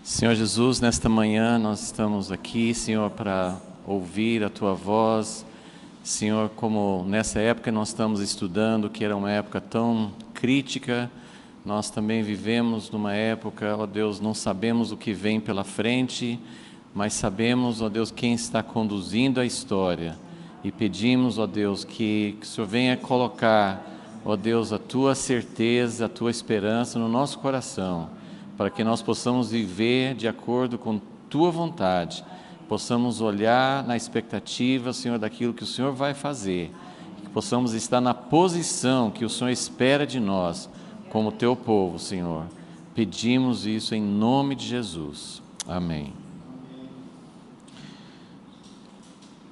Senhor Jesus, nesta manhã nós estamos aqui, Senhor, para ouvir a Tua voz. Senhor, como nessa época nós estamos estudando, que era uma época tão crítica, nós também vivemos numa época, ó Deus, não sabemos o que vem pela frente, mas sabemos, ó Deus, quem está conduzindo a história. E pedimos, ó Deus, que o Senhor venha colocar, ó Deus, a Tua certeza, a Tua esperança no nosso coração, para que nós possamos viver de acordo com Tua vontade, possamos olhar na expectativa, Senhor, daquilo que o Senhor vai fazer, que possamos estar na posição que o Senhor espera de nós, como Teu povo, Senhor. Pedimos isso em nome de Jesus. Amém.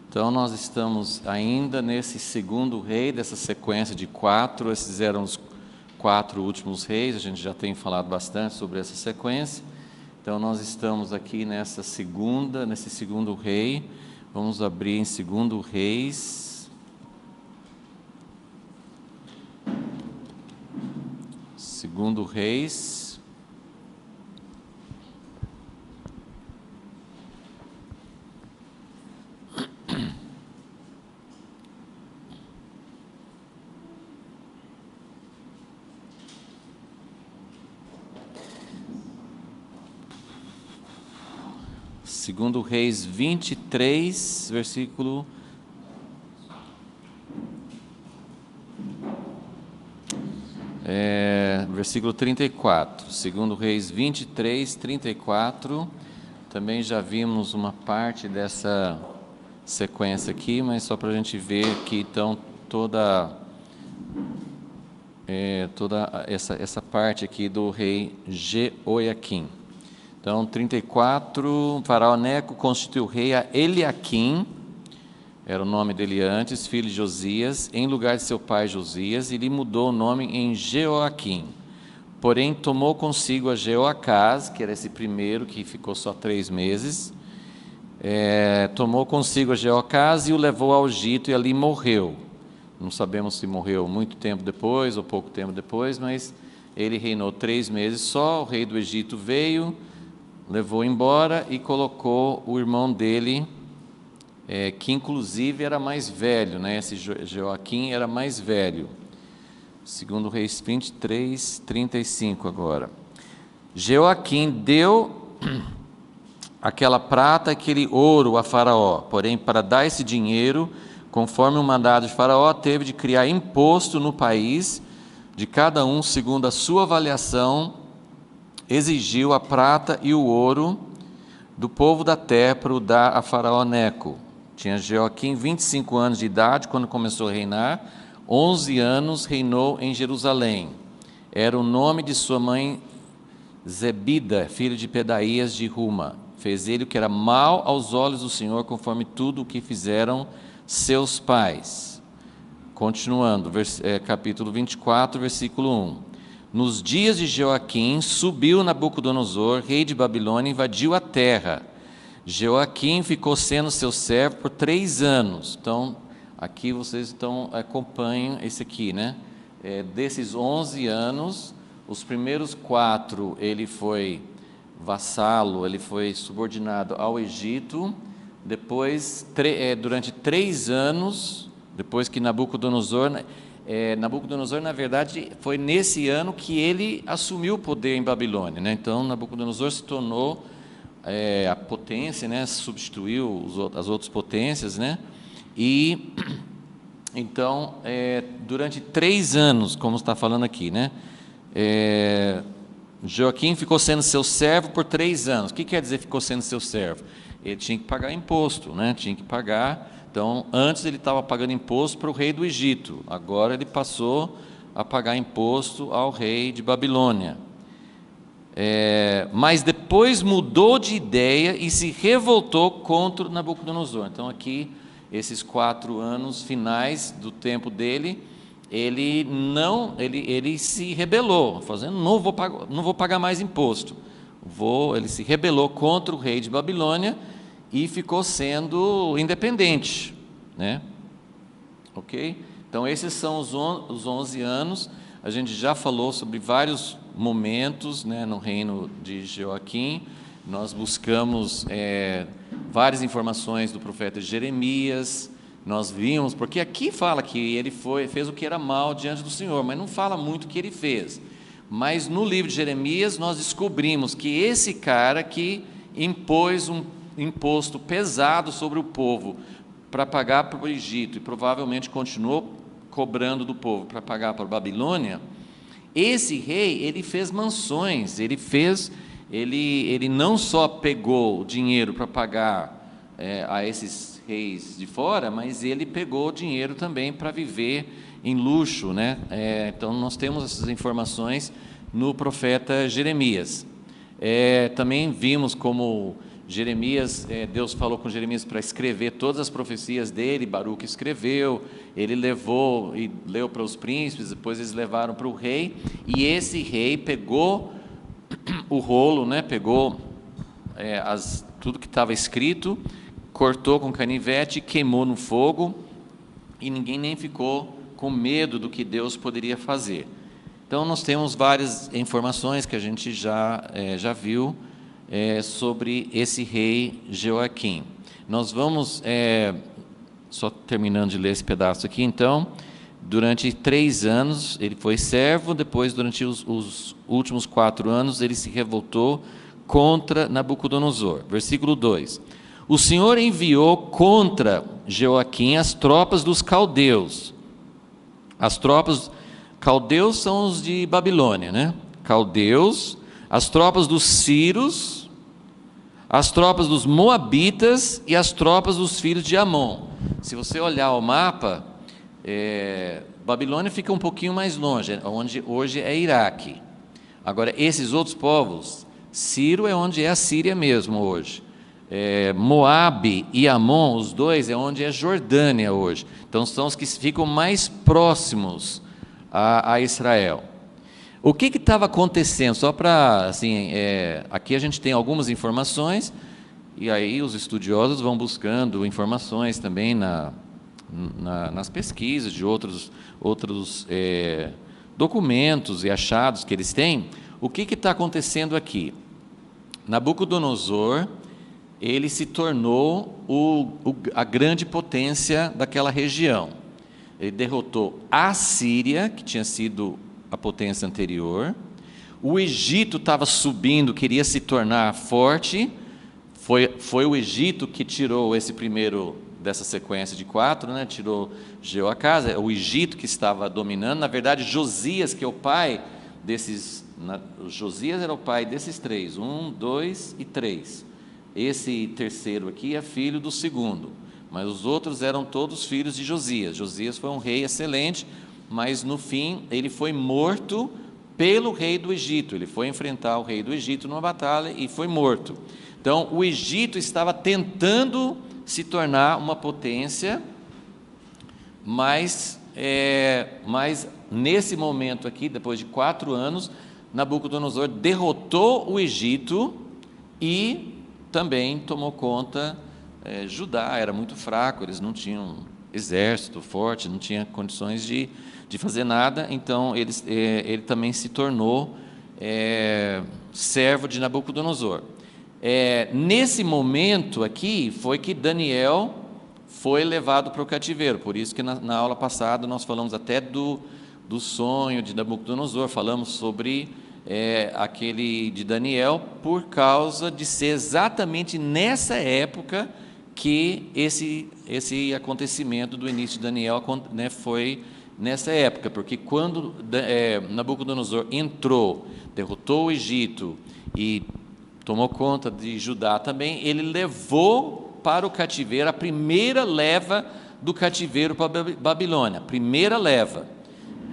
Então, nós estamos ainda nesse segundo rei, dessa sequência de 4, esses eram os 4 últimos reis, a gente já tem falado bastante sobre essa sequência. Então nós estamos aqui nesse segundo rei. Vamos abrir em 2 Reis. 2 Reis. Segundo Reis 23, versículo versículo 34. Segundo Reis 23, 34. Também já vimos uma parte dessa sequência aqui, mas só para a gente ver aqui, então, toda essa parte aqui do rei Jeoaquim. Então, 34, Faraó Neco constituiu rei a Eliaquim, era o nome dele antes, filho de Josias, em lugar de seu pai Josias, e lhe mudou o nome em Jeoaquim. Porém, tomou consigo a Jeoacás, que era esse primeiro, que ficou só 3 meses, tomou consigo a Jeoacás e o levou ao Egito e ali morreu. Não sabemos se morreu muito tempo depois ou pouco tempo depois, mas ele reinou 3 meses só, o rei do Egito veio, levou embora e colocou o irmão dele, que inclusive era mais velho, né? Esse Jeoaquim era mais velho. Segundo Reis 23, 35 agora. Jeoaquim deu aquela prata, aquele ouro a Faraó, porém para dar esse dinheiro, conforme o mandado de Faraó, teve de criar imposto no país, de cada um segundo a sua avaliação, exigiu a prata e o ouro do povo da terra para o dar a Faraó Neco. Tinha Jeoaquim 25 anos de idade quando começou a reinar, 11 anos reinou em Jerusalém. Era o nome de sua mãe Zebida, filho de Pedaías de Ruma. Fez ele o que era mal aos olhos do Senhor, conforme tudo o que fizeram seus pais. Continuando, capítulo 24, versículo 1. Nos dias de Jeoaquim, subiu Nabucodonosor, rei de Babilônia, e invadiu a terra. Jeoaquim ficou sendo seu servo por 3 anos. Então, aqui vocês acompanham esse aqui, né? Desses 11 anos, os primeiros 4, ele foi vassalo, ele foi subordinado ao Egito. Depois, durante 3 anos, depois que Nabucodonosor, na verdade, foi nesse ano que ele assumiu o poder em Babilônia, né? Então, Nabucodonosor se tornou a potência, né? Substituiu as outras potências, né? E, então, durante 3 anos, como está falando aqui, né? Joaquim ficou sendo seu servo por 3 anos. O que quer dizer ficou sendo seu servo? Ele tinha que pagar imposto, né? Tinha que pagar. Então, antes ele estava pagando imposto para o rei do Egito, agora ele passou a pagar imposto ao rei de Babilônia. Mas depois mudou de ideia e se revoltou contra Nabucodonosor. Então, aqui, esses 4 anos finais do tempo dele, ele se rebelou, fazendo, não vou pagar mais imposto. Ele se rebelou contra o rei de Babilônia e ficou sendo independente, né? Ok? Então, esses são os 11 anos. A gente já falou sobre vários momentos, né, no reino de Jeoaquim. nós buscamos várias informações do profeta Jeremias, nós vimos, porque aqui fala que ele fez o que era mal diante do Senhor, mas não fala muito o que ele fez. Mas no livro de Jeremias nós descobrimos que esse cara que impôs um imposto pesado sobre o povo para pagar para o Egito, e provavelmente continuou cobrando do povo para pagar para a Babilônia, esse rei, ele fez mansões, ele não só pegou dinheiro para pagar a esses reis de fora, mas ele pegou dinheiro também para viver em luxo, né? Então nós temos essas informações no profeta Jeremias. Também vimos como Jeremias, Deus falou com Jeremias para escrever todas as profecias dele, Baruque escreveu, ele levou e leu para os príncipes, depois eles levaram para o rei, e esse rei pegou o rolo, né, pegou tudo que estava escrito, cortou com canivete, queimou no fogo, e ninguém nem ficou com medo do que Deus poderia fazer. Então nós temos várias informações que a gente já viu sobre esse rei Jeoaquim. Nós vamos, só terminando de ler esse pedaço aqui, então, durante 3 anos ele foi servo, depois durante os últimos 4 anos ele se revoltou contra Nabucodonosor. Versículo 2: o Senhor enviou contra Jeoaquim as tropas dos caldeus. Caldeus são os de Babilônia, né? Caldeus, as tropas dos sírios, as tropas dos moabitas e as tropas dos filhos de Amon. Se você olhar o mapa, Babilônia fica um pouquinho mais longe, onde hoje é Iraque. Agora, esses outros povos, Ciro é onde é a Síria mesmo hoje. Moabe e Amon, os dois, é onde é Jordânia hoje. Então, são os que ficam mais próximos a Israel. O que estava acontecendo? Só para, assim, aqui a gente tem algumas informações, e aí os estudiosos vão buscando informações também nas pesquisas de outros documentos e achados que eles têm. O que está acontecendo aqui? Nabucodonosor, ele se tornou a grande potência daquela região. Ele derrotou a Síria, que tinha sido a potência anterior. O Egito estava subindo, queria se tornar forte. Foi o Egito que tirou esse primeiro dessa sequência de 4, né? Tirou Jeoacás, o Egito que estava dominando. Na verdade, Josias, que é o pai desses... Josias era o pai desses 3, 1, 2 e 3. Esse terceiro aqui é filho do segundo, mas os outros eram todos filhos de Josias. Josias foi um rei excelente, mas no fim ele foi morto pelo rei do Egito. Ele foi enfrentar o rei do Egito numa batalha e foi morto. Então o Egito estava tentando se tornar uma potência, mas nesse momento aqui, depois de 4 anos, Nabucodonosor derrotou o Egito e também tomou conta. Judá era muito fraco, eles não tinham exército forte, não tinha condições de fazer nada, então ele também se tornou servo de Nabucodonosor. Nesse momento aqui foi que Daniel foi levado para o cativeiro, por isso que na aula passada nós falamos até do sonho de Nabucodonosor, falamos sobre aquele de Daniel, por causa de ser exatamente nessa época que esse acontecimento do início de Daniel, né, foi nessa época, porque quando Nabucodonosor entrou, derrotou o Egito e tomou conta de Judá também, ele levou para o cativeiro a primeira leva do cativeiro para a Babilônia, primeira leva,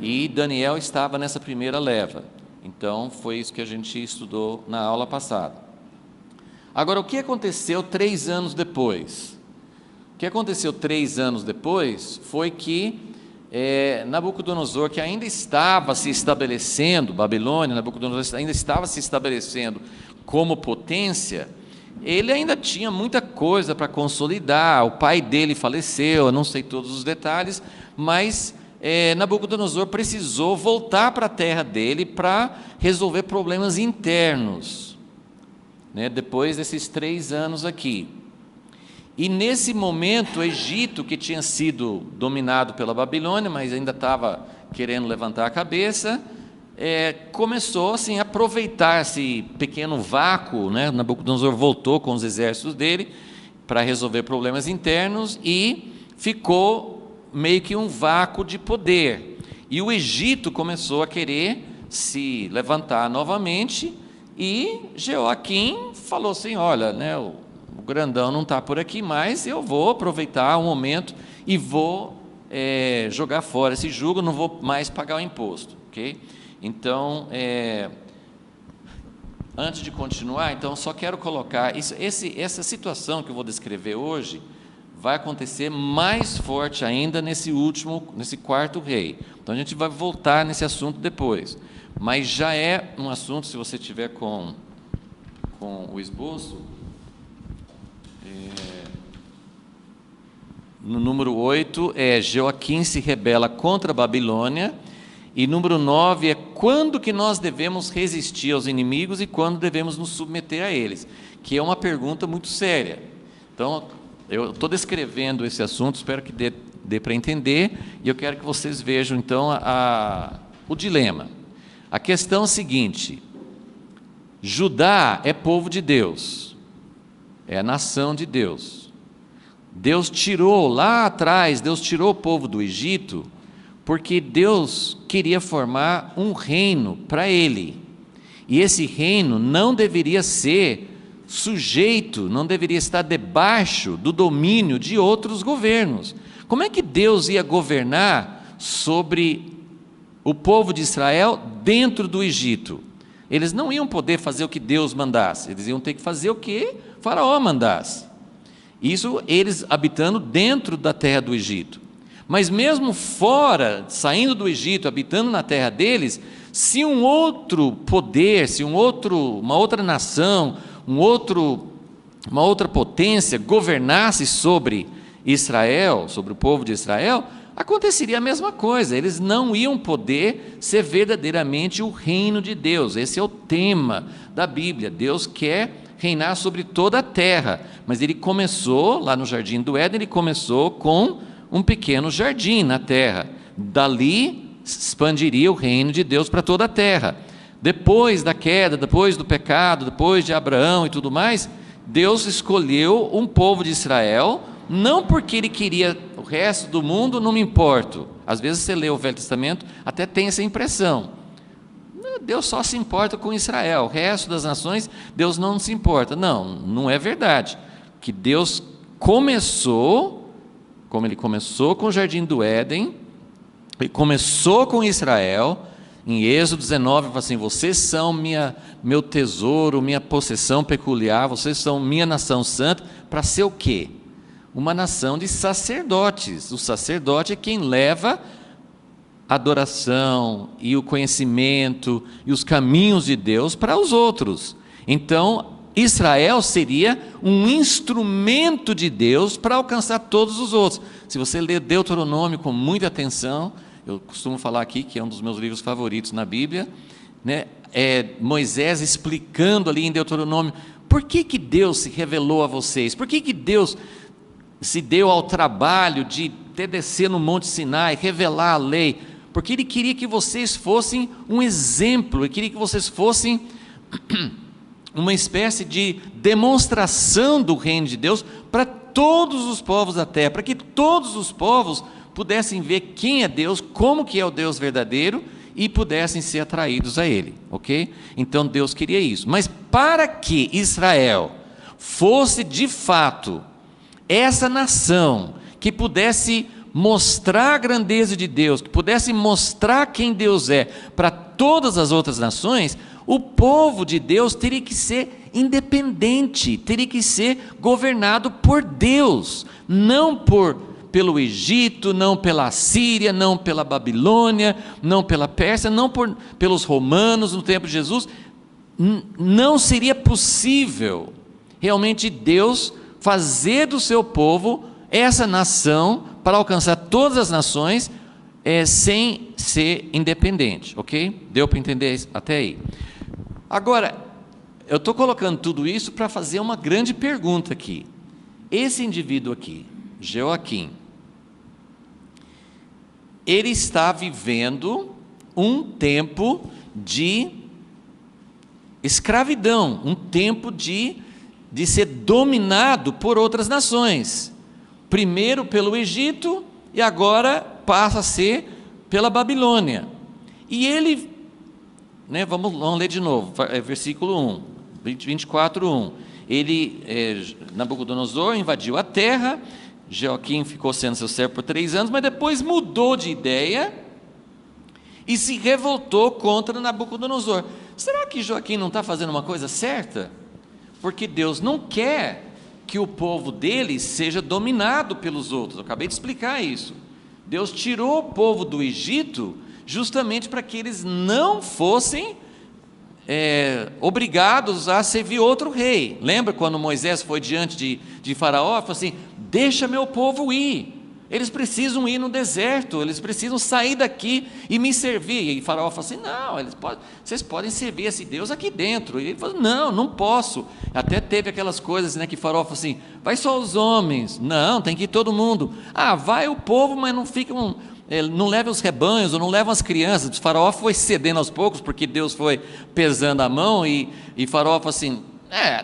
e Daniel estava nessa primeira leva. Então foi isso que a gente estudou na aula passada. Agora, o que aconteceu 3 anos depois? O que aconteceu 3 anos depois foi que Nabucodonosor, que ainda estava se estabelecendo, Babilônia, Nabucodonosor ainda estava se estabelecendo como potência, ele ainda tinha muita coisa para consolidar. O pai dele faleceu, eu não sei todos os detalhes, mas Nabucodonosor precisou voltar para a terra dele para resolver problemas internos. né, depois desses 3 anos aqui. E nesse momento, o Egito, que tinha sido dominado pela Babilônia, mas ainda estava querendo levantar a cabeça, começou assim, a aproveitar esse pequeno vácuo, né? Nabucodonosor voltou com os exércitos dele para resolver problemas internos e ficou meio que um vácuo de poder. E o Egito começou a querer se levantar novamente, e Jeoaquim falou assim: olha, né, o grandão não está por aqui mais, eu vou aproveitar o momento e vou jogar fora esse jugo, não vou mais pagar o imposto, ok? Então, antes de continuar, então, só quero colocar, essa situação que eu vou descrever hoje, vai acontecer mais forte ainda nesse quarto rei. Então, a gente vai voltar nesse assunto depois, mas já é um assunto, se você tiver com o esboço, no número 8, Jeoaquim se rebela contra a Babilônia, e número 9 é quando que nós devemos resistir aos inimigos e quando devemos nos submeter a eles, que é uma pergunta muito séria. Então, eu estou descrevendo esse assunto, espero que dê para entender, e eu quero que vocês vejam, então, o dilema. A questão é a seguinte: Judá é povo de Deus, é a nação de Deus. Deus tirou, lá atrás, Deus tirou o povo do Egito, porque Deus queria formar um reino para Ele, e esse reino não deveria ser sujeito, não deveria estar debaixo do domínio de outros governos. Como é que Deus ia governar sobre o povo de Israel dentro do Egito? Eles não iam poder fazer o que Deus mandasse, eles iam ter que fazer o que Faraó mandasse. Isso eles habitando dentro da terra do Egito. Mas mesmo fora, saindo do Egito, habitando na terra deles, se um outro poder, se uma outra nação, uma outra potência governasse sobre Israel, sobre o povo de Israel, aconteceria a mesma coisa. Eles não iam poder ser verdadeiramente o reino de Deus. Esse é o tema da Bíblia. Deus quer reinar sobre toda a terra, mas Ele começou, lá no Jardim do Éden, Ele começou com um pequeno jardim na terra. Dali expandiria o reino de Deus para toda a terra. Depois da queda, depois do pecado, depois de Abraão e tudo mais, Deus escolheu um povo de Israel, não porque Ele queria o resto do mundo, não me importo. Às vezes você lê o Velho Testamento, até tem essa impressão. Deus só se importa com Israel, o resto das nações, Deus não se importa. Não, não é verdade. Que Deus começou, como Ele começou com o Jardim do Éden, Ele começou com Israel. Em Êxodo 19, fala assim: vocês são meu tesouro, minha possessão peculiar, vocês são minha nação santa, para ser o quê? Uma nação de sacerdotes. O sacerdote é quem leva a adoração e o conhecimento e os caminhos de Deus para os outros. Então, Israel seria um instrumento de Deus para alcançar todos os outros. Se você ler Deuteronômio com muita atenção, eu costumo falar aqui que é um dos meus livros favoritos na Bíblia, né? Moisés explicando ali em Deuteronômio, por que Deus se revelou a vocês? Por que Deus se deu ao trabalho de descer no Monte Sinai, revelar a lei? Porque Ele queria que vocês fossem um exemplo, Ele queria que vocês fossem uma espécie de demonstração do reino de Deus para todos os povos da terra, para que todos os povos pudessem ver quem é Deus, como que é o Deus verdadeiro, e pudessem ser atraídos a Ele, ok? Então Deus queria isso. Mas para que Israel fosse de fato essa nação que pudesse mostrar a grandeza de Deus, que pudesse mostrar quem Deus é para todas as outras nações, o povo de Deus teria que ser independente, teria que ser governado por Deus, não pelo Egito, não pela Síria, não pela Babilônia, não pela Pérsia, não pelos romanos no tempo de Jesus. Não seria possível realmente Deus fazer do seu povo essa nação para alcançar todas as nações sem ser independente, ok? Deu para entender até aí? Agora, eu estou colocando tudo isso para fazer uma grande pergunta aqui. Esse indivíduo aqui, Jeoaquim, ele está vivendo um tempo de escravidão, um tempo de ser dominado por outras nações. Primeiro pelo Egito e agora passa a ser pela Babilônia. E ele, vamos ler de novo, versículo 1, 24, 1. Nabucodonosor invadiu a terra, Jeoaquim ficou sendo seu servo por 3 anos, mas depois mudou de ideia e se revoltou contra Nabucodonosor. Será que Jeoaquim não está fazendo uma coisa certa? Porque Deus não quer que o povo dele seja dominado pelos outros. Eu acabei de explicar isso. Deus tirou o povo do Egito justamente para que eles não fossem obrigados a servir outro rei. Lembra quando Moisés foi diante de Faraó, falou assim: deixa meu povo ir, eles precisam ir no deserto, eles precisam sair daqui e me servir. E Faraó falou assim: não, vocês podem servir esse Deus aqui dentro. E ele falou: não posso. Até teve aquelas coisas, que Faraó falou assim: vai só os homens. Não, tem que ir todo mundo. Vai o povo, mas não ficam, não leva os rebanhos, ou não levam as crianças. O Faraó foi cedendo aos poucos, porque Deus foi pesando a mão, e Faraó falou assim: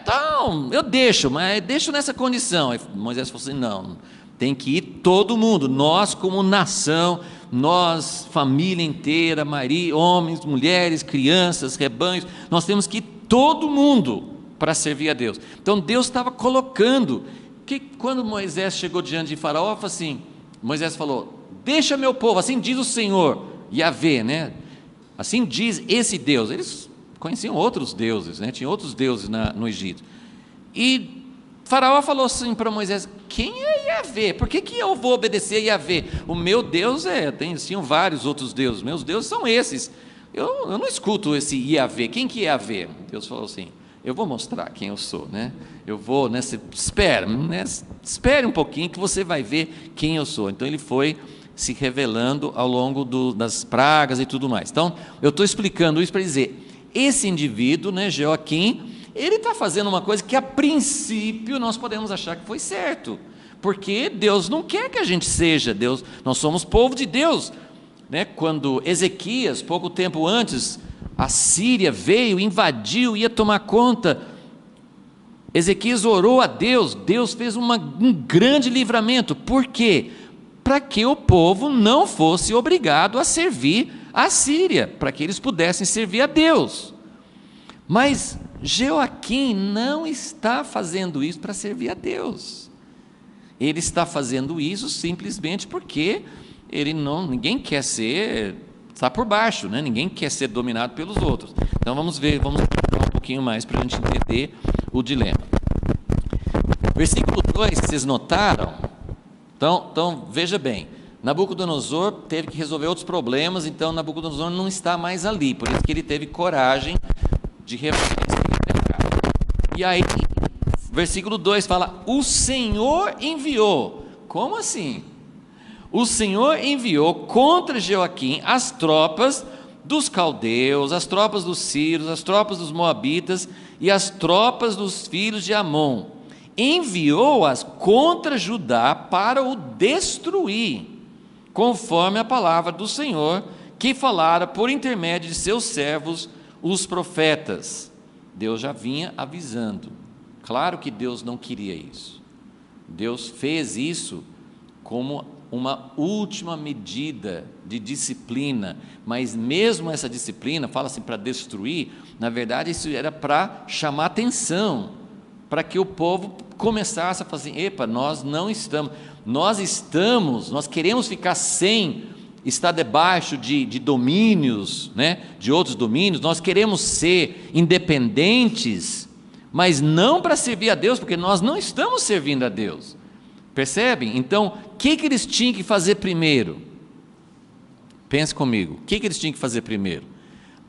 então, eu deixo, mas deixo nessa condição. E Moisés falou assim: não, tem que ir todo mundo, nós como nação, nós, família inteira, Maria, homens, mulheres, crianças, rebanhos, nós temos que ir todo mundo para servir a Deus. Então Deus estava colocando, que quando Moisés chegou diante de Faraó, Moisés falou: deixa meu povo, assim diz o Senhor, Yahvé, assim diz esse Deus. Eles conheciam outros deuses, tinha outros deuses no Egito. E Faraó falou assim para Moisés: quem é Yahvé? Por que eu vou obedecer a Yahvé? O meu Deus tinham vários outros deuses, meus deuses são esses. Eu não escuto esse Yahvé. Quem que é Yahvé? Deus falou assim: eu vou mostrar quem eu sou, eu vou, espere um pouquinho que você vai ver quem eu sou. Então ele foi se revelando ao longo das pragas e tudo mais. Então eu estou explicando isso para dizer, esse indivíduo, Jeoaquim, ele está fazendo uma coisa que a princípio nós podemos achar que foi certo, porque Deus não quer que a gente seja Deus, nós somos povo de Deus, Quando Ezequias, pouco tempo antes, a Síria veio, invadiu, ia tomar conta, Ezequias orou a Deus, Deus fez um grande livramento. Por quê? Para que o povo não fosse obrigado a servir a Síria, para que eles pudessem servir a Deus. Mas Jeoaquim não está fazendo isso para servir a Deus. Ele está fazendo isso simplesmente porque ninguém quer está por baixo, ninguém quer ser dominado pelos outros. Então vamos estudar um pouquinho mais para a gente entender o dilema. Versículo 2, vocês notaram? Então veja bem, Nabucodonosor teve que resolver outros problemas, então Nabucodonosor não está mais ali, por isso que ele teve coragem de resolver. E aí, versículo 2 fala: o Senhor enviou. Como assim? O Senhor enviou contra Jeoaquim as tropas dos caldeus, as tropas dos sírios, as tropas dos moabitas e as tropas dos filhos de Amon. Enviou-as contra Judá para o destruir, conforme a palavra do Senhor, que falara por intermédio de seus servos, os profetas. Deus já vinha avisando. Claro que Deus não queria isso. Deus fez isso como uma última medida de disciplina, mas mesmo essa disciplina, fala assim, para destruir, na verdade isso era para chamar atenção, para que o povo começasse a falar assim: epa, nós queremos ficar estar debaixo de domínios, de outros domínios, nós queremos ser independentes, mas não para servir a Deus, porque nós não estamos servindo a Deus. Percebem? Então, o que eles tinham que fazer primeiro? Pense comigo, o que eles tinham que fazer primeiro?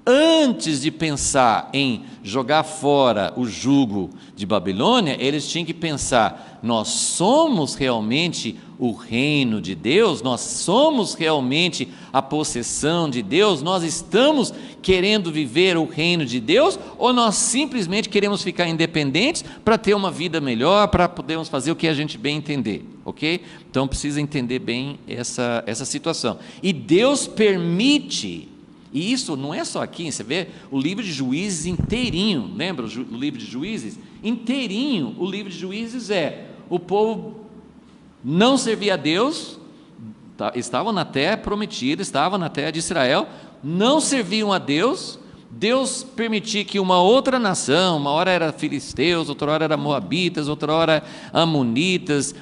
antes de pensar em jogar fora o jugo de Babilônia, eles tinham que pensar: nós somos realmente o reino de Deus? Nós somos realmente a possessão de Deus? Nós estamos querendo viver o reino de Deus? Ou nós simplesmente queremos ficar independentes para ter uma vida melhor, para podermos fazer o que a gente bem entender, ok? Então precisa entender bem essa situação. E Deus permite. E isso não é só aqui, você vê o livro de Juízes inteirinho, lembra o livro de Juízes? Inteirinho, o livro de Juízes o povo não servia a Deus, estavam na terra prometida, estavam na terra de Israel, não serviam a Deus, Deus permitia que uma outra nação, uma hora era filisteus, outra hora era moabitas, outra hora amonitas,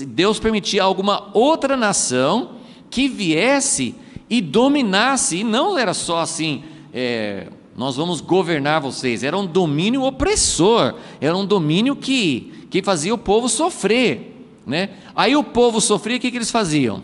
Deus permitia alguma outra nação que viesse e dominasse, e não era só assim, nós vamos governar vocês, era um domínio opressor, era um domínio que fazia o povo sofrer, né? Aí o povo sofria, o que eles faziam?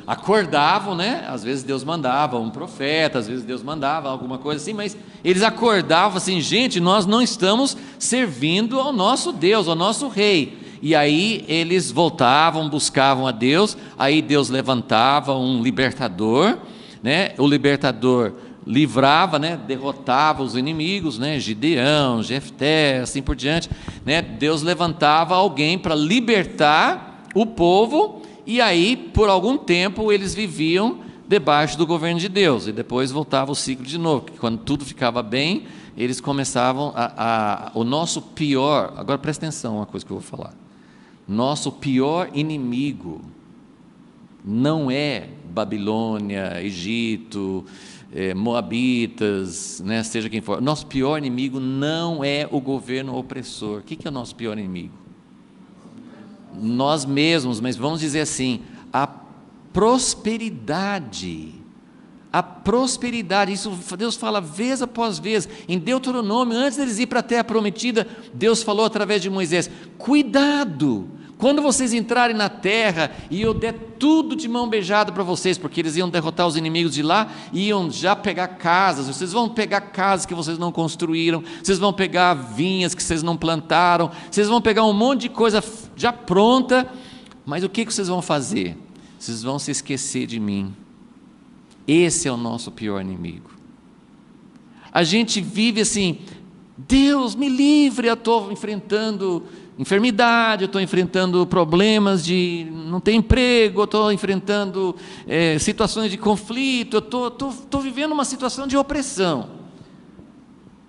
Acordavam, né? Às vezes Deus mandava um profeta, às vezes Deus mandava alguma coisa assim, mas eles acordavam assim: gente, nós não estamos servindo ao nosso Deus, ao nosso rei. E aí eles voltavam, buscavam a Deus, aí Deus levantava um libertador, né? O libertador livrava, né? Derrotava os inimigos, né? Gideão, Jefté, assim por diante, né? Deus levantava alguém para libertar o povo, e aí por algum tempo eles viviam debaixo do governo de Deus, e depois voltava o ciclo de novo, que quando tudo ficava bem, eles começavam o nosso pior, agora presta atenção uma coisa que eu vou falar, nosso pior inimigo não é Babilônia, Egito, Moabitas, né, seja quem for. Nosso pior inimigo não é o governo opressor. O que é o nosso pior inimigo? Nós mesmos, mas vamos dizer assim, a prosperidade. A prosperidade, isso Deus fala vez após vez, em Deuteronômio, antes deles ir para a terra prometida, Deus falou através de Moisés: cuidado, quando vocês entrarem na terra e eu der tudo de mão beijada para vocês, porque eles iam derrotar os inimigos de lá, iam já pegar casas, vocês vão pegar casas que vocês não construíram, vocês vão pegar vinhas que vocês não plantaram, vocês vão pegar um monte de coisa já pronta, mas o que vocês vão fazer? Vocês vão se esquecer de mim. Esse é o nosso pior inimigo. A gente vive assim: Deus me livre, eu estou enfrentando enfermidade, eu estou enfrentando problemas de não ter emprego, eu estou enfrentando situações de conflito, eu estou vivendo uma situação de opressão.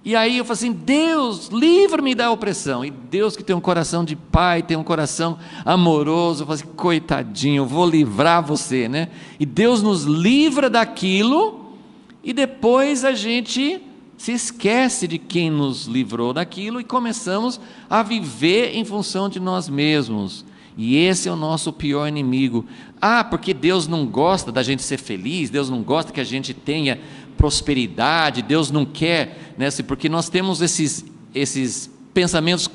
E aí eu falo assim: Deus, livra-me da opressão. E Deus, que tem um coração de pai, tem um coração amoroso, fala assim: coitadinho, eu vou livrar você, né? E Deus nos livra daquilo, e depois a gente se esquece de quem nos livrou daquilo e começamos a viver em função de nós mesmos. E esse é o nosso pior inimigo. Porque Deus não gosta da gente ser feliz, Deus não gosta que a gente tenha prosperidade, Deus não quer, né? Porque nós temos esses pensamentos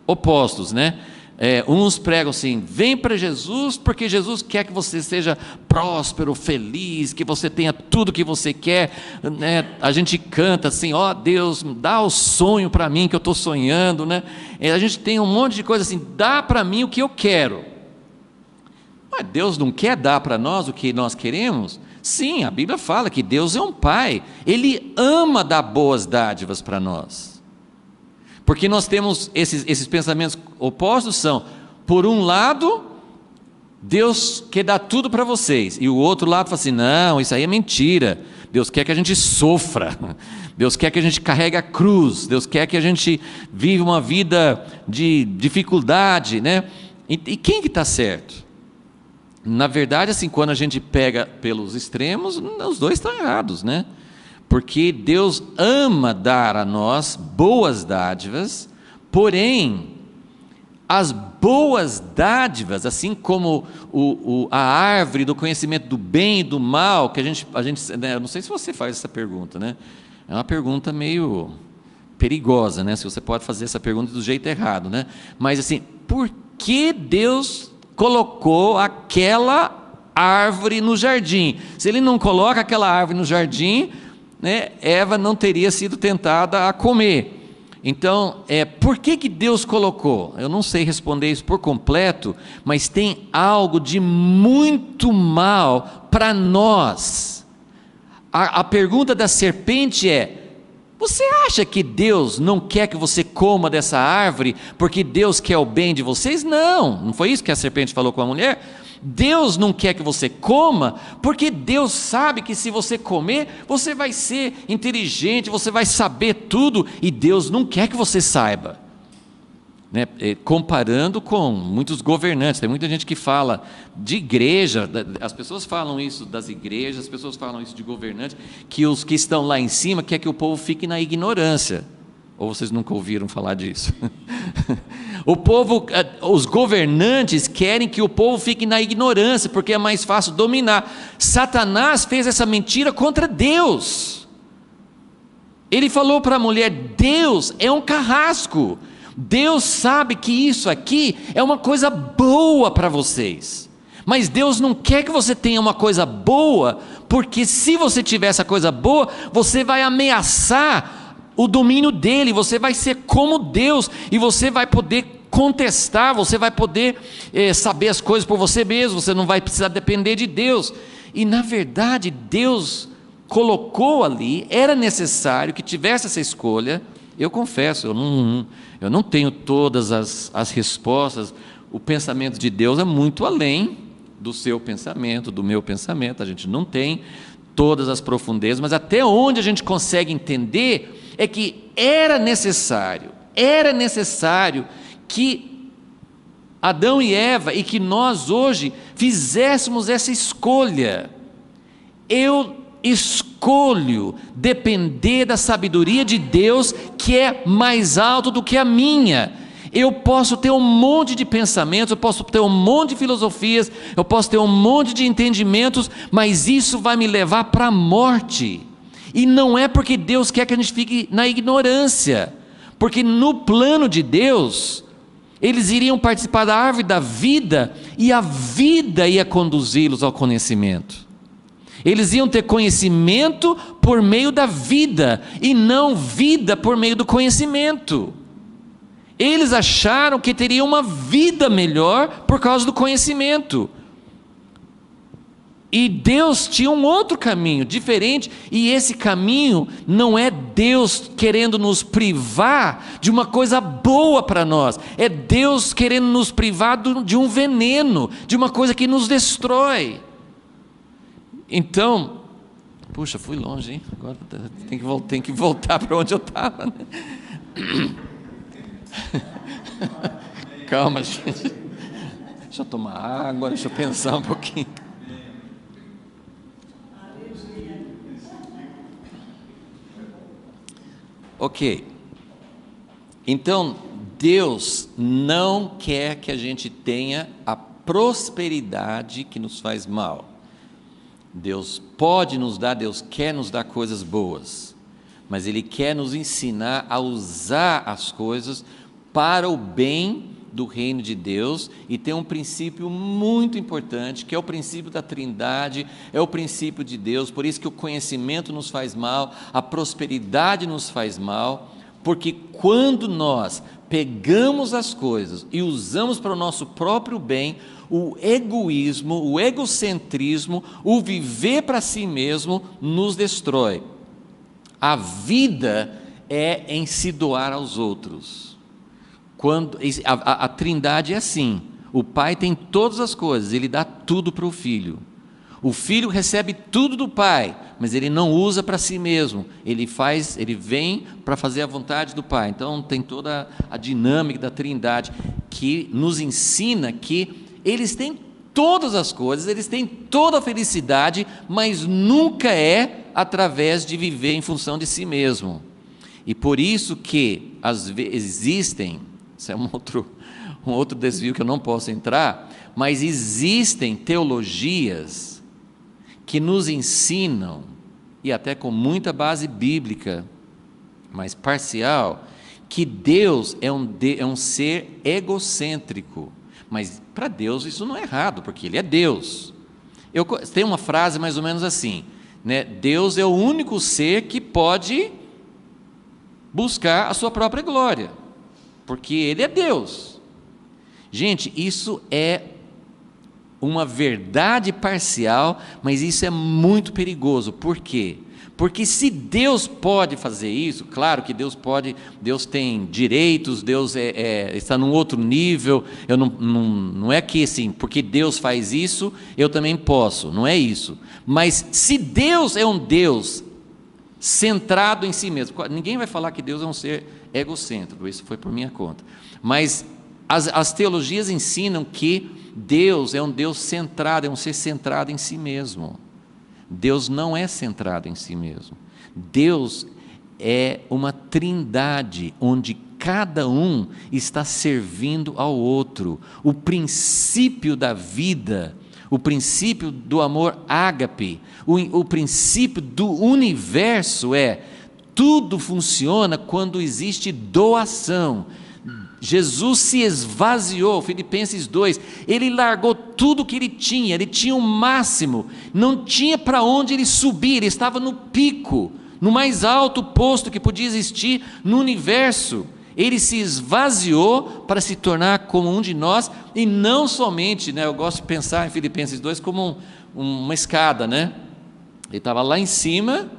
opostos, né? Uns pregam assim: vem para Jesus, porque Jesus quer que você seja próspero, feliz, que você tenha tudo que você quer, né? A gente canta assim: ó Deus, dá o sonho para mim que eu estou sonhando, né? A gente tem um monte de coisa assim: dá para mim o que eu quero. Mas Deus não quer dar para nós o que nós queremos? Sim, a Bíblia fala que Deus é um pai, Ele ama dar boas dádivas para nós. Porque nós temos esses pensamentos opostos, são: por um lado, Deus quer dar tudo para vocês, e o outro lado fala assim: não, isso aí é mentira, Deus quer que a gente sofra, Deus quer que a gente carregue a cruz, Deus quer que a gente viva uma vida de dificuldade, né? E quem que está certo? Na verdade, assim, quando a gente pega pelos extremos, os dois estão errados, né? Porque Deus ama dar a nós boas dádivas, porém, as boas dádivas, assim como a árvore do conhecimento do bem e do mal, que a gente né, eu não sei se você faz essa pergunta, né? É uma pergunta meio perigosa, né? Se você pode fazer essa pergunta do jeito errado, né? Mas assim, por que Deus colocou aquela árvore no jardim? Se Ele não coloca aquela árvore no jardim, né, Eva não teria sido tentada a comer. Então, por que Deus colocou? Eu não sei responder isso por completo, mas tem algo de muito mal para nós. A pergunta da serpente é: você acha que Deus não quer que você coma dessa árvore porque Deus quer o bem de vocês? Não foi isso que a serpente falou com a mulher? Deus não quer que você coma, porque Deus sabe que se você comer, você vai ser inteligente, você vai saber tudo, e Deus não quer que você saiba, né? Comparando com muitos governantes, tem muita gente que fala de igreja, as pessoas falam isso das igrejas, as pessoas falam isso de governantes, que os que estão lá em cima quer que o povo fique na ignorância. Ou vocês nunca ouviram falar disso? O povo, os governantes querem que o povo fique na ignorância, porque é mais fácil dominar. Satanás fez essa mentira contra Deus. Ele falou para a mulher: Deus é um carrasco, Deus sabe que isso aqui é uma coisa boa para vocês, mas Deus não quer que você tenha uma coisa boa, porque se você tiver essa coisa boa, você vai ameaçar o domínio dele, você vai ser como Deus, e você vai poder contestar, você vai poder saber as coisas por você mesmo, você não vai precisar depender de Deus. E na verdade Deus colocou ali, era necessário que tivesse essa escolha. Eu confesso, eu não tenho todas as respostas, o pensamento de Deus é muito além do seu pensamento, do meu pensamento, a gente não tem todas as profundezas, mas até onde a gente consegue entender é que era necessário que Adão e Eva, e que nós hoje fizéssemos essa escolha. Eu escolho depender da sabedoria de Deus, que é mais alto do que a minha. Eu posso ter um monte de pensamentos, eu posso ter um monte de filosofias, eu posso ter um monte de entendimentos, mas isso vai me levar para a morte. E não é porque Deus quer que a gente fique na ignorância, porque no plano de Deus, eles iriam participar da árvore da vida, e a vida ia conduzi-los ao conhecimento. Eles iam ter conhecimento por meio da vida, e não vida por meio do conhecimento. Eles acharam que teriam uma vida melhor por causa do conhecimento. E Deus tinha um outro caminho, diferente, e esse caminho não é Deus querendo nos privar de uma coisa boa para nós, é Deus querendo nos privar de um veneno, de uma coisa que nos destrói. Então, puxa, fui longe, hein? Agora tem que voltar para onde eu estava, né? Calma, gente, deixa eu tomar água, deixa eu pensar um pouquinho. Ok, então Deus não quer que a gente tenha a prosperidade que nos faz mal. Deus pode nos dar, Deus quer nos dar coisas boas, mas Ele quer nos ensinar a usar as coisas para o bem do reino de Deus, e tem um princípio muito importante, que é o princípio da Trindade, é o princípio de Deus. Por isso que o conhecimento nos faz mal, a prosperidade nos faz mal, porque quando nós pegamos as coisas e usamos para o nosso próprio bem, o egoísmo, o egocentrismo, o viver para si mesmo nos destrói. A vida é em se doar aos outros. Quando a Trindade é assim, o Pai tem todas as coisas, Ele dá tudo para o Filho. O Filho recebe tudo do Pai, mas ele não usa para si mesmo, ele vem para fazer a vontade do Pai. Então tem toda a dinâmica da Trindade, que nos ensina que eles têm todas as coisas, eles têm toda a felicidade, mas nunca é através de viver em função de si mesmo. E por isso que às vezes existem, isso é um outro desvio que eu não posso entrar, mas existem teologias que nos ensinam, e até com muita base bíblica, mas parcial, que Deus é um ser egocêntrico. Mas para Deus isso não é errado, porque Ele é Deus. Tem uma frase mais ou menos assim: né? Deus é o único ser que pode buscar a sua própria glória, porque Ele é Deus. Gente, isso é uma verdade parcial, mas isso é muito perigoso. Por quê? Porque se Deus pode fazer isso, claro que Deus pode, Deus tem direitos, Deus está num outro nível, não é que assim, porque Deus faz isso, eu também posso, não é isso. Mas se Deus é um Deus centrado em si mesmo, ninguém vai falar que Deus é um ser egocêntrico, isso foi por minha conta, mas as teologias ensinam que Deus é um Deus centrado, é um ser centrado em si mesmo. Deus não é centrado em si mesmo. Deus é uma trindade, onde cada um está servindo ao outro. O princípio da vida, o princípio do amor ágape, o princípio do universo tudo funciona quando existe doação. Jesus se esvaziou, Filipenses 2, ele largou tudo que ele tinha o máximo, não tinha para onde ele subir, ele estava no pico, no mais alto posto que podia existir no universo. Ele se esvaziou para se tornar como um de nós, e não somente, eu gosto de pensar em Filipenses 2 como uma escada, Ele estava lá em cima,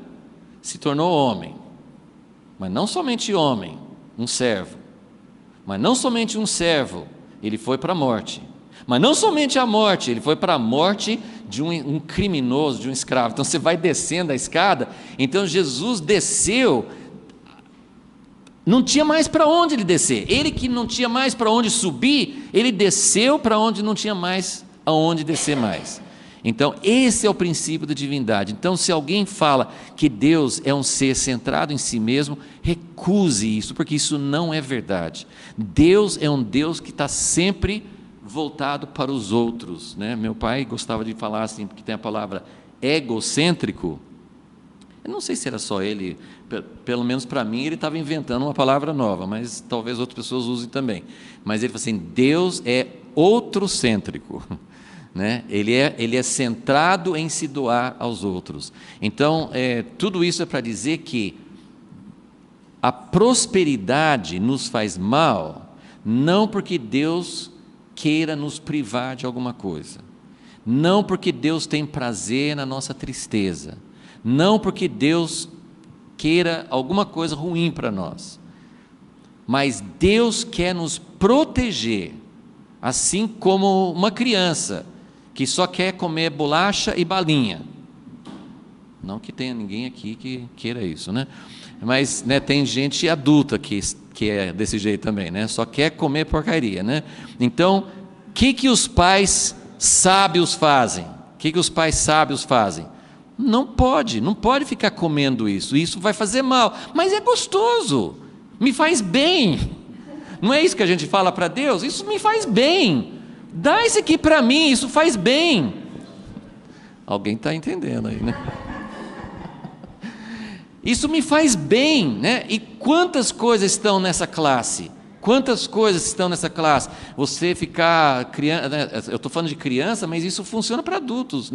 se tornou homem, mas não somente homem, um servo. Mas não somente um servo, ele foi para a morte. Mas não somente a morte, ele foi para a morte de um criminoso, de um escravo. Então você vai descendo a escada. Então Jesus desceu, não tinha mais para onde ele descer. Ele que não tinha mais para onde subir, ele desceu para onde não tinha mais aonde descer mais. Então esse é o princípio da divindade. Então se alguém fala que Deus é um ser centrado em si mesmo, recuse isso, porque isso não é verdade. Deus é um Deus que está sempre voltado para os outros, Meu pai gostava de falar assim, porque tem a palavra egocêntrico. Eu não sei se era só ele, pelo menos para mim ele estava inventando uma palavra nova, mas talvez outras pessoas usem também. Mas ele falou assim: Deus é outrocêntrico. Ele é centrado em se doar aos outros. Então, tudo isso é para dizer que a prosperidade nos faz mal, não porque Deus queira nos privar de alguma coisa, não porque Deus tem prazer na nossa tristeza, não porque Deus queira alguma coisa ruim para nós, mas Deus quer nos proteger, assim como uma criança que só quer comer bolacha e balinha. Não que tenha ninguém aqui que queira isso, Mas tem gente adulta que é desse jeito também, Só quer comer porcaria, Então, o que os pais sábios fazem? Não pode ficar comendo isso. Isso vai fazer mal, mas é gostoso, me faz bem. Não é isso que a gente fala para Deus? Isso me faz bem. Dá isso aqui para mim, isso faz bem. Alguém está entendendo aí, Isso me faz bem, E quantas coisas estão nessa classe? Você ficar criança, eu estou falando de criança, mas isso funciona para adultos,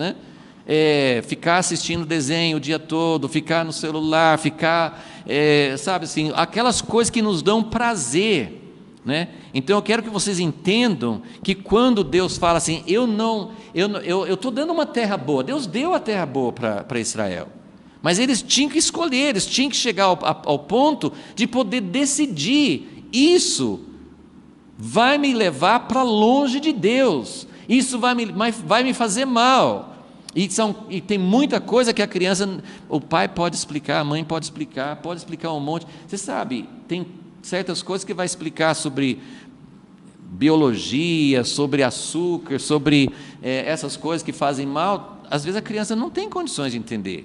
Ficar assistindo desenho o dia todo, ficar no celular, sabe assim, aquelas coisas que nos dão prazer. Então eu quero que vocês entendam que quando Deus fala assim, eu estou dando uma terra boa, Deus deu a terra boa para Israel, mas eles tinham que escolher, eles tinham que chegar ao ponto de poder decidir: isso vai me levar para longe de Deus, isso vai me fazer mal. E tem muita coisa que a criança, o pai pode explicar, a mãe pode explicar um monte. Você sabe, tem certas coisas que vai explicar sobre biologia, sobre açúcar, sobre essas coisas que fazem mal, às vezes a criança não tem condições de entender.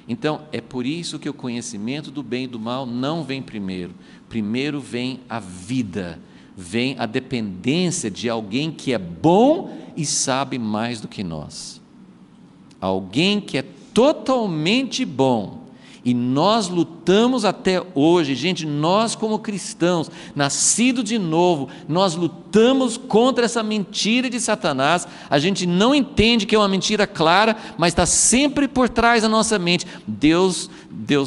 Então, é por isso que o conhecimento do bem e do mal não vem primeiro. Primeiro vem a vida, vem a dependência de alguém que é bom e sabe mais do que nós. Alguém que é totalmente bom E nós lutamos até hoje, gente, nós como cristãos, nascidos de novo, nós lutamos contra essa mentira de Satanás. A gente não entende que é uma mentira clara, mas está sempre por trás da nossa mente. Deus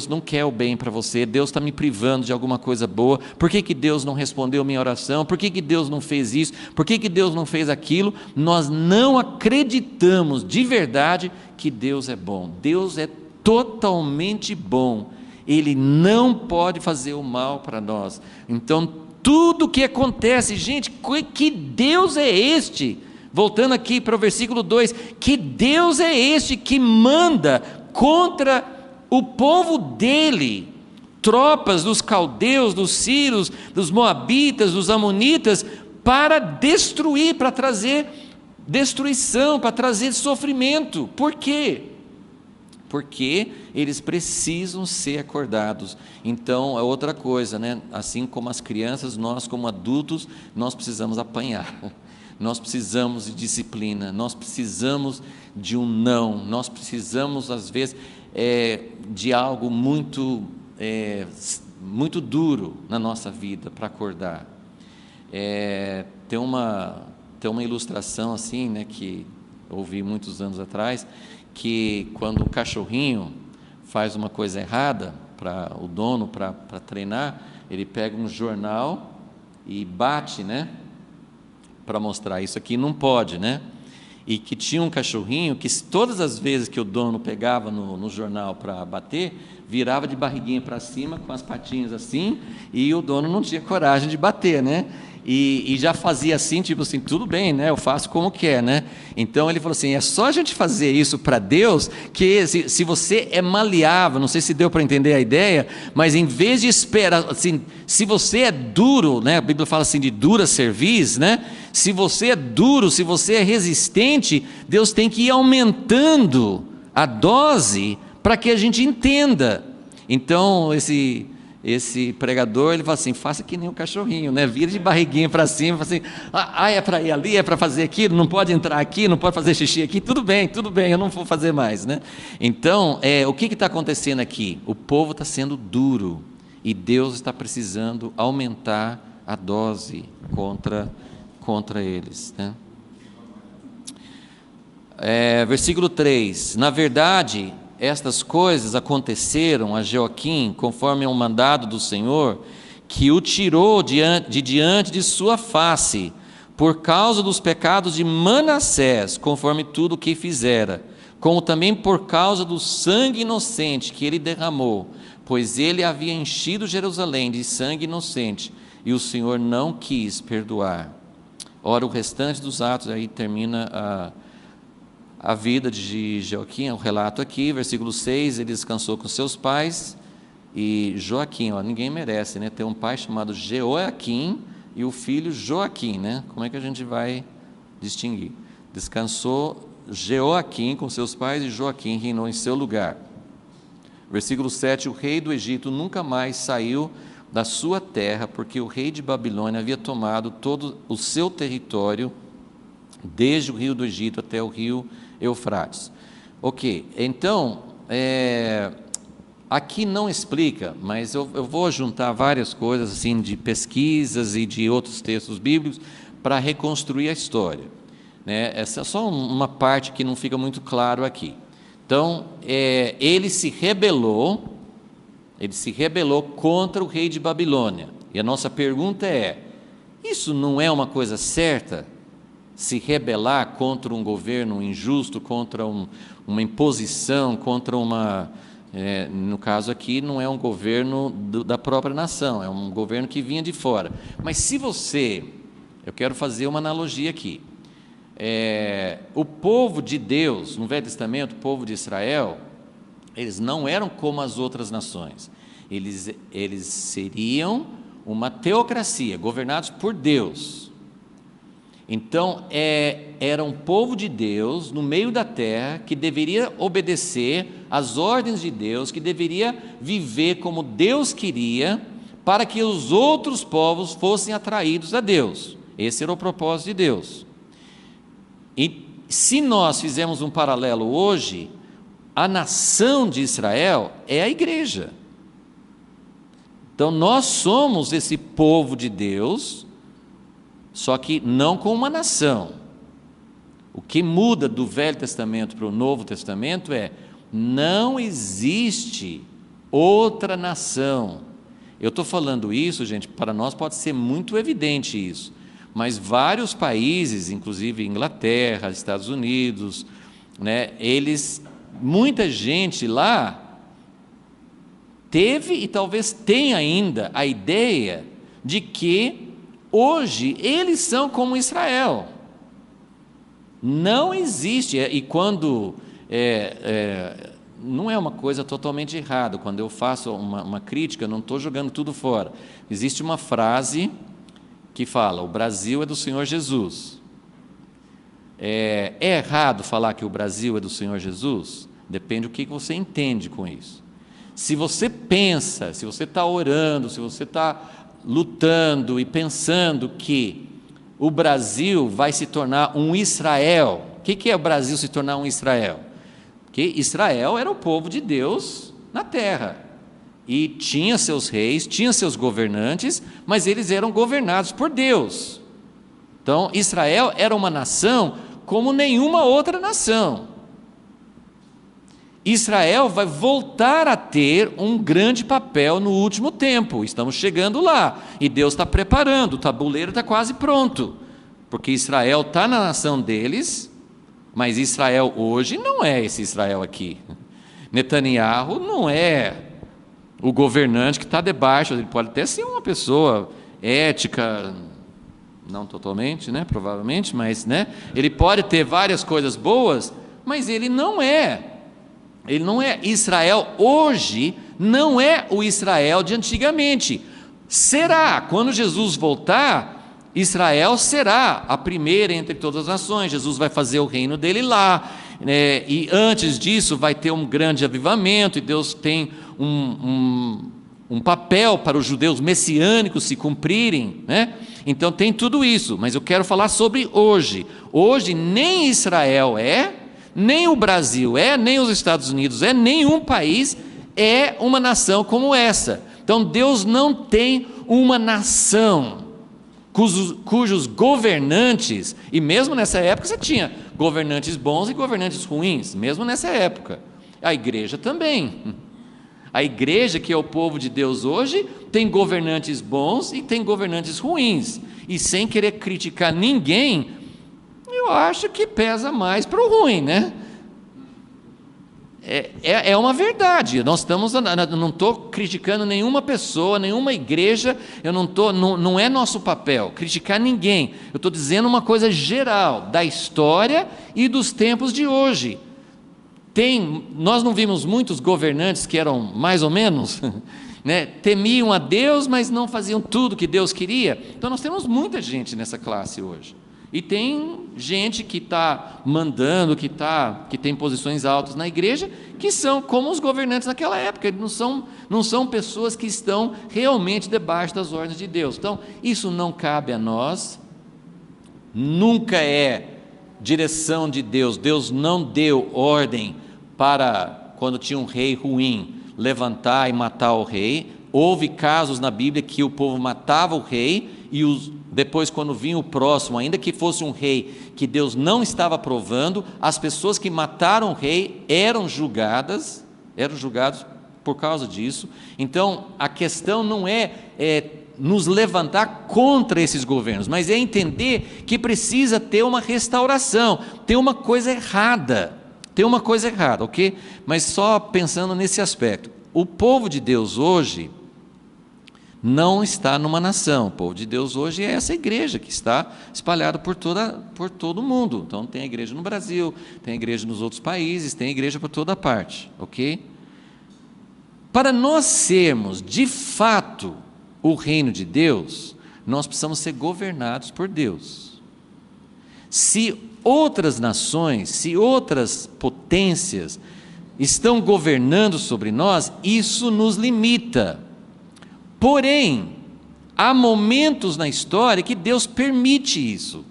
não quer o bem para você, Deus está me privando de alguma coisa boa. Por que Deus não respondeu minha oração? Por que Deus não fez isso? Por que Deus não fez aquilo? Nós não acreditamos de verdade que Deus é bom. Deus é totalmente bom, Ele não pode fazer o mal para nós. Então tudo que acontece, gente, que Deus é este? Voltando aqui para o versículo 2, que Deus é este que manda contra o povo dele, tropas dos caldeus, dos sírios, dos moabitas, dos amonitas, para destruir, para trazer destruição, para trazer sofrimento. Por quê? Porque eles precisam ser acordados. Então é outra coisa, né? Assim como as crianças, nós como adultos, nós precisamos apanhar, nós precisamos de disciplina, nós precisamos de um não, nós precisamos às vezes de algo muito duro na nossa vida para acordar. Tem uma ilustração assim, né, que eu ouvi muitos anos atrás, que quando o cachorrinho faz uma coisa errada, para o dono, para treinar, ele pega um jornal e bate, né, para mostrar, isso aqui não pode, né? E que tinha um cachorrinho que todas as vezes que o dono pegava no jornal para bater, virava de barriguinha para cima, com as patinhas assim, e o dono não tinha coragem de bater, né? E já fazia assim, tipo assim, tudo bem, né? Eu faço como quer, né? Então ele falou assim, é só a gente fazer isso para Deus, que se você é maleável, não sei se deu para entender a ideia, mas em vez de esperar, assim, se você é duro, né? A Bíblia fala assim de dura cerviz, né? Se você é duro, se você é resistente, Deus tem que ir aumentando a dose para que a gente entenda. Então esse pregador, ele fala assim, faça que nem um cachorrinho, né? Vira de barriguinha para cima, fala assim, é para ir ali, é para fazer aquilo, não pode entrar aqui, não pode fazer xixi aqui, tudo bem, eu não vou fazer mais, né? Então, o que está acontecendo aqui? O povo está sendo duro, e Deus está precisando aumentar a dose contra eles, né? Versículo 3, na verdade, estas coisas aconteceram a Jeoaquim, conforme um mandado do Senhor, que o tirou diante de sua face, por causa dos pecados de Manassés, conforme tudo o que fizera, como também por causa do sangue inocente que ele derramou, pois ele havia enchido Jerusalém de sangue inocente, e o Senhor não quis perdoar. Ora, o restante dos atos, aí termina a vida de Jeoaquim, o relato aqui, versículo 6, ele descansou com seus pais, e Joaquim, ninguém merece, né, ter um pai chamado Jeoaquim, e o filho Joaquim, né, como é que a gente vai distinguir? Descansou Jeoaquim com seus pais, e Joaquim reinou em seu lugar. Versículo 7, o rei do Egito nunca mais saiu da sua terra, porque o rei de Babilônia havia tomado todo o seu território, desde o rio do Egito até o rio Eufrates. Ok, então, aqui não explica, mas eu vou juntar várias coisas assim, de pesquisas e de outros textos bíblicos, para reconstruir a história, né? Essa é só uma parte que não fica muito claro aqui. Então, ele se rebelou contra o rei de Babilônia, e a nossa pergunta isso não é uma coisa certa? Se rebelar contra um governo injusto, contra uma imposição, contra no caso aqui não é um governo da própria nação, é um governo que vinha de fora. Mas eu quero fazer uma analogia aqui, o povo de Deus, no Velho Testamento, o povo de Israel, eles não eram como as outras nações, eles seriam uma teocracia, governados por Deus. Então, era um povo de Deus no meio da terra, que deveria obedecer às ordens de Deus, que deveria viver como Deus queria, para que os outros povos fossem atraídos a Deus. Esse era o propósito de Deus. E se nós fizermos um paralelo hoje, a nação de Israel é a igreja. Então nós somos esse povo de Deus, só que não como uma nação. O que muda do Velho Testamento para o Novo Testamento é: não existe outra nação. Eu estou falando isso, gente, para nós pode ser muito evidente isso, mas vários países, inclusive Inglaterra, Estados Unidos, né, muita gente lá teve e talvez tenha ainda a ideia de que hoje eles são como Israel. Não existe, e quando não é uma coisa totalmente errada, quando eu faço uma crítica, eu não estou jogando tudo fora. Existe uma frase que fala: o Brasil é do Senhor Jesus. É errado falar que o Brasil é do Senhor Jesus? Depende do que você entende com isso. Se você pensa, se você está orando, se você está lutando e pensando que o Brasil vai se tornar um Israel. O que é o Brasil se tornar um Israel? Porque Israel era o povo de Deus na terra, e tinha seus reis, tinha seus governantes, mas eles eram governados por Deus. Então Israel era uma nação como nenhuma outra nação. Israel vai voltar a ter um grande papel no último tempo. Estamos chegando lá, e Deus está preparando, o tabuleiro está quase pronto, porque Israel está na nação deles, mas Israel hoje não é esse Israel aqui. Netanyahu não é o governante que está debaixo, ele pode até ser uma pessoa ética, não totalmente, né, provavelmente, mas, né, ele pode ter várias coisas boas, mas ele não é. Ele não é. Israel hoje não é o Israel de antigamente. Será, quando Jesus voltar, Israel será a primeira entre todas as nações. Jesus vai fazer o reino dele lá, né, e antes disso vai ter um grande avivamento, e Deus tem um papel para os judeus messiânicos se cumprirem, né? Então tem tudo isso, mas eu quero falar sobre hoje. Hoje nem Israel nem o Brasil nem os Estados Unidos nenhum país é uma nação como essa. Então Deus não tem uma nação cujos governantes, e mesmo nessa época você tinha governantes bons e governantes ruins, mesmo nessa época. A igreja também. A igreja, que é o povo de Deus hoje, tem governantes bons e tem governantes ruins. E sem querer criticar ninguém, eu acho que pesa mais para o ruim, né? É uma verdade. Nós não estou criticando nenhuma pessoa, nenhuma igreja. Não é nosso papel criticar ninguém. Eu estou dizendo uma coisa geral da história e dos tempos de hoje. Nós não vimos muitos governantes que eram mais ou menos, né, temiam a Deus, mas não faziam tudo que Deus queria. Então nós temos muita gente nessa classe hoje. E tem gente que está mandando, que tem posições altas na igreja, que são como os governantes naquela época. Não são pessoas que estão realmente debaixo das ordens de Deus. Então, isso não cabe a nós, nunca é direção de Deus. Deus não deu ordem para, quando tinha um rei ruim, levantar e matar o rei. Houve casos na Bíblia que o povo matava o rei, e depois, quando vinha o próximo, ainda que fosse um rei que Deus não estava aprovando, as pessoas que mataram o rei eram julgados por causa disso. Então a questão não é nos levantar contra esses governos, mas é entender que precisa ter uma restauração. Tem uma coisa errada, ok? Mas só pensando nesse aspecto, o povo de Deus hoje não está numa nação. O povo de Deus hoje é essa igreja que está espalhada por todo o mundo. Então tem a igreja no Brasil, tem a igreja nos outros países, tem a igreja por toda parte, ok? Para nós sermos de fato o reino de Deus, nós precisamos ser governados por Deus. Se outras nações, se outras potências estão governando sobre nós, isso nos limita. Porém, há momentos na história que Deus permite isso.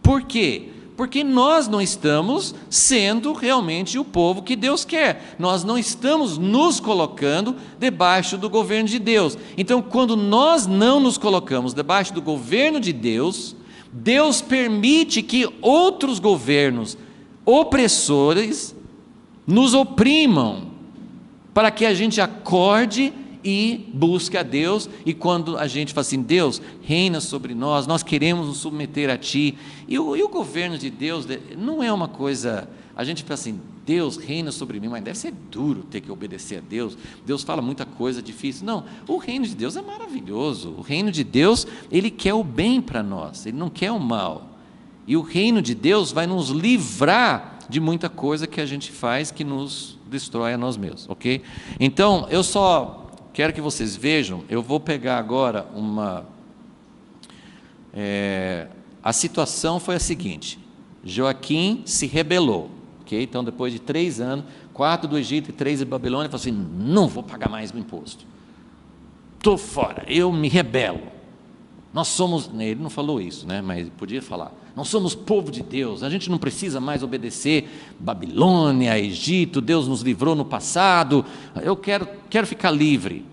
Por quê? Porque nós não estamos sendo realmente o povo que Deus quer, nós não estamos nos colocando debaixo do governo de Deus. Então, quando nós não nos colocamos debaixo do governo de Deus, Deus permite que outros governos opressores nos oprimam, para que a gente acorde e busque a Deus. E quando a gente fala assim, Deus, reina sobre nós, nós queremos nos submeter a Ti, e o governo de Deus não é uma coisa, a gente fala assim, Deus reina sobre mim, mas deve ser duro ter que obedecer a Deus, Deus fala muita coisa difícil. Não, o reino de Deus é maravilhoso, o reino de Deus, Ele quer o bem para nós, Ele não quer o mal, e o reino de Deus vai nos livrar de muita coisa que a gente faz que nos destrói a nós mesmos, ok? Então, eu só quero que vocês vejam, eu vou pegar agora a situação foi a seguinte, Joaquim se rebelou, ok? Então, depois de 3 anos, 4 do Egito e 3 de Babilônia, ele falou assim, não vou pagar mais o imposto, estou fora, eu me rebelo, nós somos, ele não falou isso, né? Mas podia falar, nós somos povo de Deus, a gente não precisa mais obedecer Babilônia, Egito, Deus nos livrou no passado, eu quero ficar livre.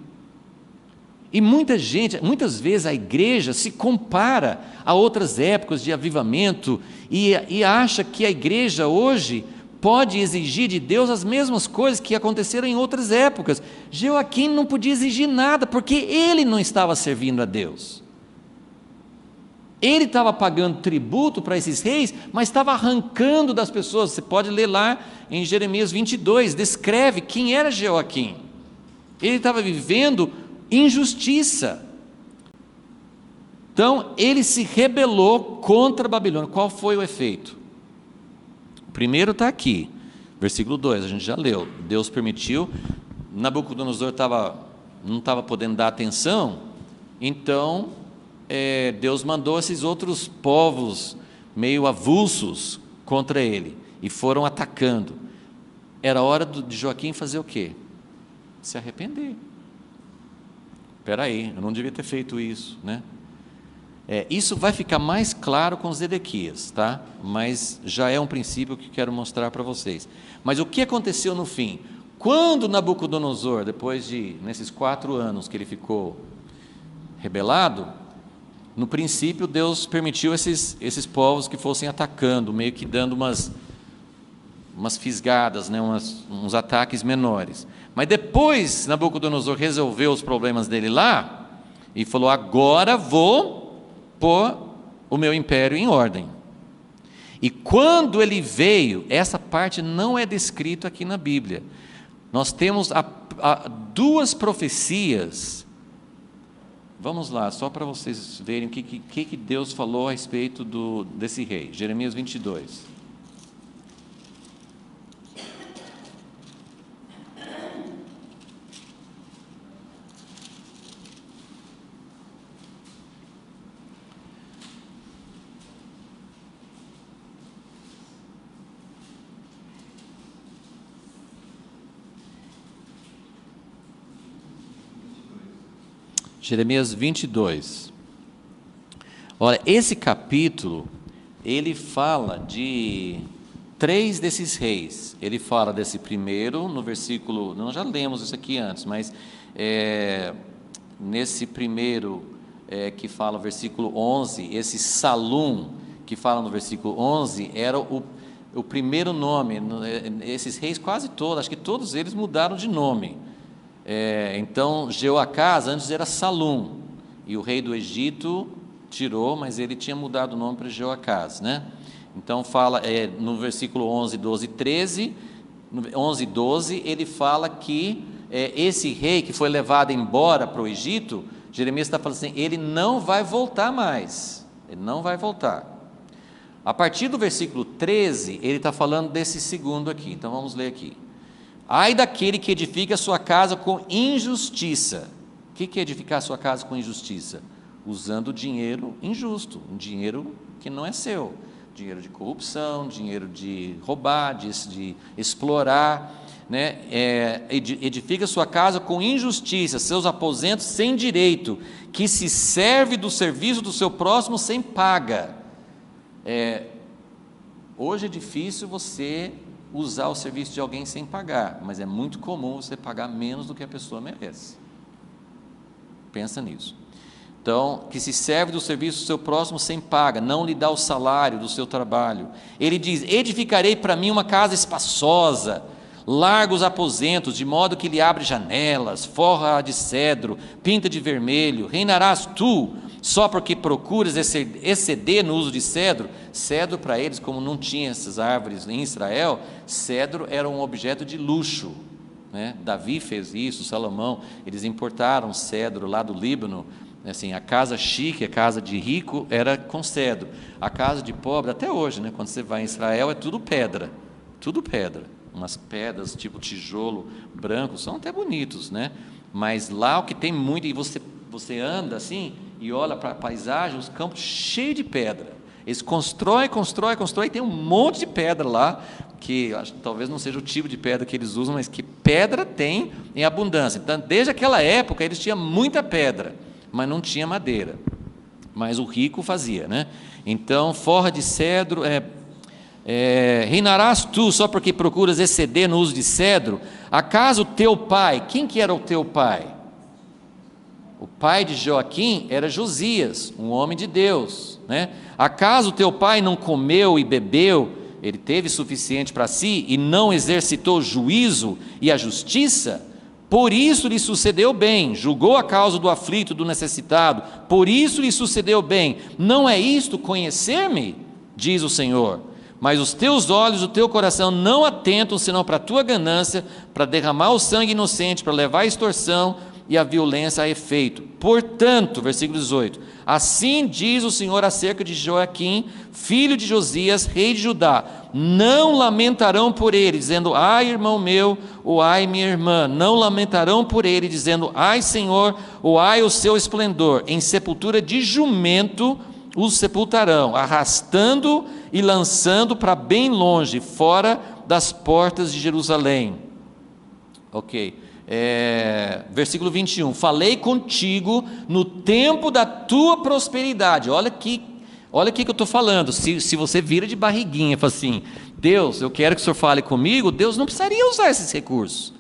E muitas vezes a igreja se compara a outras épocas de avivamento e acha que a igreja hoje pode exigir de Deus as mesmas coisas que aconteceram em outras épocas. Joaquim não podia exigir nada, porque ele não estava servindo a Deus. Ele estava pagando tributo para esses reis, mas estava arrancando das pessoas. Você pode ler lá em Jeremias 22, descreve quem era Joaquim. Ele estava vivendo injustiça. Então, ele se rebelou contra a Babilônia. Qual foi o efeito? O primeiro está aqui, versículo 2, a gente já leu. Deus permitiu, Nabucodonosor não estava podendo dar atenção, então Deus mandou esses outros povos meio avulsos contra ele, e foram atacando. Era hora de Joaquim fazer o quê? Se arrepender. Espera aí, eu não devia ter feito isso, né? Isso vai ficar mais claro com Zedequias, tá? Mas já é um princípio que quero mostrar para vocês. Mas o que aconteceu no fim? Quando Nabucodonosor, nesses 4 anos que ele ficou rebelado, no princípio Deus permitiu esses povos que fossem atacando, meio que dando umas fisgadas, né? uns ataques menores. Mas depois Nabucodonosor resolveu os problemas dele lá, e falou, agora vou pôr o meu império em ordem. E quando ele veio, essa parte não é descrita aqui na Bíblia, nós temos 2 profecias. Vamos lá, só para vocês verem o que Deus falou a respeito desse rei. Jeremias 22. Jeremias 22. Olha, esse capítulo, ele fala de 3 desses reis. Ele fala desse primeiro, no versículo, nós já lemos isso aqui antes, mas nesse primeiro, que fala no versículo 11, esse Salum, que fala no versículo 11, era o primeiro nome. Esses reis quase todos, acho que todos eles mudaram de nome. Então Jeoacás antes era Salum, e o rei do Egito tirou, mas ele tinha mudado o nome para Jeoacás, né? Então fala no versículo 11, 12 e 13, 11 e 12, ele fala que esse rei que foi levado embora para o Egito, Jeremias está falando assim, ele não vai voltar mais, ele não vai voltar. A partir do versículo 13, ele está falando desse segundo aqui, então vamos ler aqui. Ai daquele que edifica a sua casa com injustiça. O que é edificar a sua casa com injustiça? Usando dinheiro injusto, um dinheiro que não é seu, dinheiro de corrupção, dinheiro de roubar, de explorar, né? Edifica a sua casa com injustiça, seus aposentos sem direito, que se serve do serviço do seu próximo sem paga. Hoje é difícil você usar o serviço de alguém sem pagar, mas é muito comum você pagar menos do que a pessoa merece. Pensa nisso. Então, que se serve do serviço do seu próximo sem paga, não lhe dá o salário do seu trabalho. Ele diz: edificarei para mim uma casa espaçosa, largos aposentos, de modo que lhe abre janelas, forra de cedro, pinta de vermelho. Reinarás tu, só porque procuras exceder no uso de cedro? Cedro para eles, como não tinha essas árvores em Israel, cedro era um objeto de luxo, né? Davi fez isso, Salomão, eles importaram cedro lá do Líbano. Assim, a casa chique, a casa de rico era com cedro, a casa de pobre, até hoje, né, quando você vai em Israel, é tudo pedra, umas pedras tipo tijolo branco, são até bonitos, né? Mas lá o que tem muito, e você anda assim e olha para a paisagem, os campos cheios de pedra, eles constroem, e tem um monte de pedra lá, que acho que talvez não seja o tipo de pedra que eles usam, mas que pedra tem em abundância. Então, desde aquela época, eles tinham muita pedra, mas não tinha madeira, mas o rico fazia, né? Então, forra de cedro, reinarás tu só porque procuras exceder no uso de cedro? Acaso o teu pai, quem que era o teu pai? O pai de Joaquim era Josias, um homem de Deus, né? Acaso o teu pai não comeu e bebeu, ele teve suficiente para si e não exercitou juízo e a justiça? Por isso lhe sucedeu bem, julgou a causa do aflito, do necessitado, por isso lhe sucedeu bem. Não é isto conhecer-me? Diz o Senhor. Mas os teus olhos, o teu coração não atentam senão para a tua ganância, para derramar o sangue inocente, para levar a extorsão e a violência a efeito. Portanto, versículo 18, assim diz o Senhor acerca de Joaquim, filho de Josias, rei de Judá: não lamentarão por ele, dizendo, ai irmão meu, ou ai minha irmã, não lamentarão por ele, dizendo, ai Senhor, ou ai o seu esplendor, em sepultura de jumento os sepultarão, arrastando e lançando para bem longe, fora das portas de Jerusalém. Ok. Versículo 21, falei contigo no tempo da tua prosperidade. Olha aqui que eu estou falando. Se você vira de barriguinha e fala assim, Deus, eu quero que o Senhor fale comigo, Deus não precisaria usar esses recursos.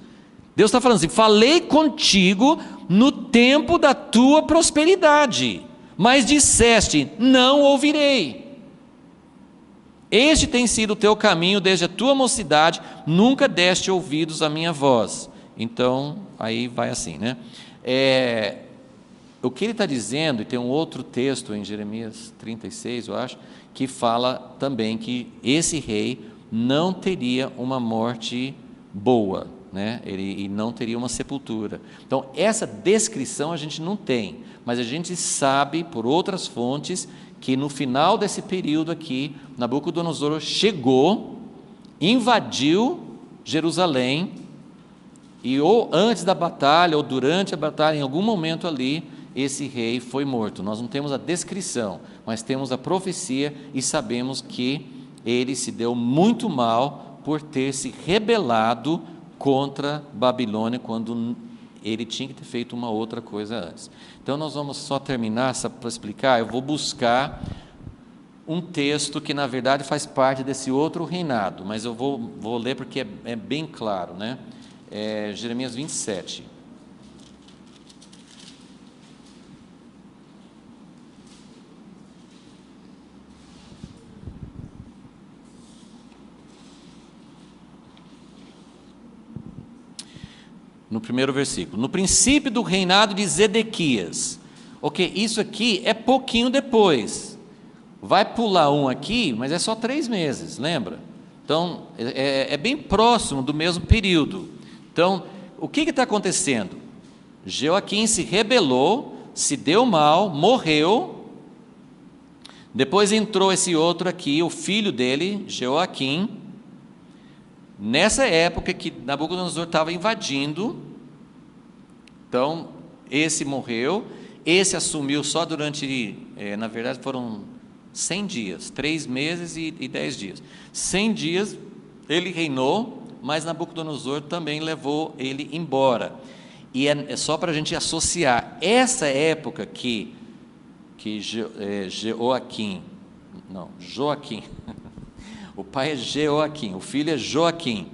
Deus está falando assim, falei contigo no tempo da tua prosperidade, mas disseste, não ouvirei. Este tem sido o teu caminho desde a tua mocidade, nunca deste ouvidos à minha voz. Então, aí vai assim, né? O que ele está dizendo, e tem um outro texto em Jeremias 36, eu acho, que fala também que esse rei não teria uma morte boa, né? Ele não teria uma sepultura. Então, essa descrição a gente não tem, mas a gente sabe, por outras fontes, que no final desse período aqui, Nabucodonosor chegou, invadiu Jerusalém, e ou antes da batalha, ou durante a batalha, em algum momento ali, esse rei foi morto. Nós não temos a descrição, mas temos a profecia e sabemos que ele se deu muito mal por ter se rebelado contra Babilônia, quando ele tinha que ter feito uma outra coisa antes. Então nós vamos só terminar para explicar, eu vou buscar um texto que na verdade faz parte desse outro reinado, mas eu vou ler porque é bem claro, né? Jeremias 27. No primeiro versículo, no princípio do reinado de Zedequias. Ok, isso aqui é pouquinho depois, vai pular um aqui, mas é só 3 meses, lembra? Então, é bem próximo do mesmo período. Então, o que está acontecendo? Joaquim se rebelou, se deu mal, morreu, depois entrou esse outro aqui, o filho dele, Joaquim, nessa época que Nabucodonosor estava invadindo. Então, esse morreu, esse assumiu só durante, na verdade foram 100 dias, 3 meses e 10 dias. 100 dias ele reinou, mas Nabucodonosor também levou ele embora. E é só para a gente associar, essa época que Joaquim, O pai é Jeoaquim, o filho é Joaquim.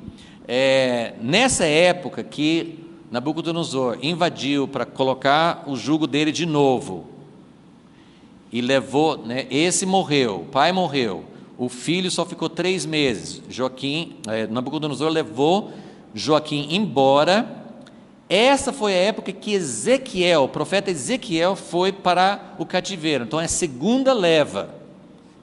Nessa época que Nabucodonosor invadiu para colocar o jugo dele de novo, e levou, né, esse morreu, o pai morreu, o filho só ficou 3 meses. Nabucodonosor levou Joaquim embora. Essa foi a época que Ezequiel, o profeta Ezequiel, foi para o cativeiro. Então é a segunda leva.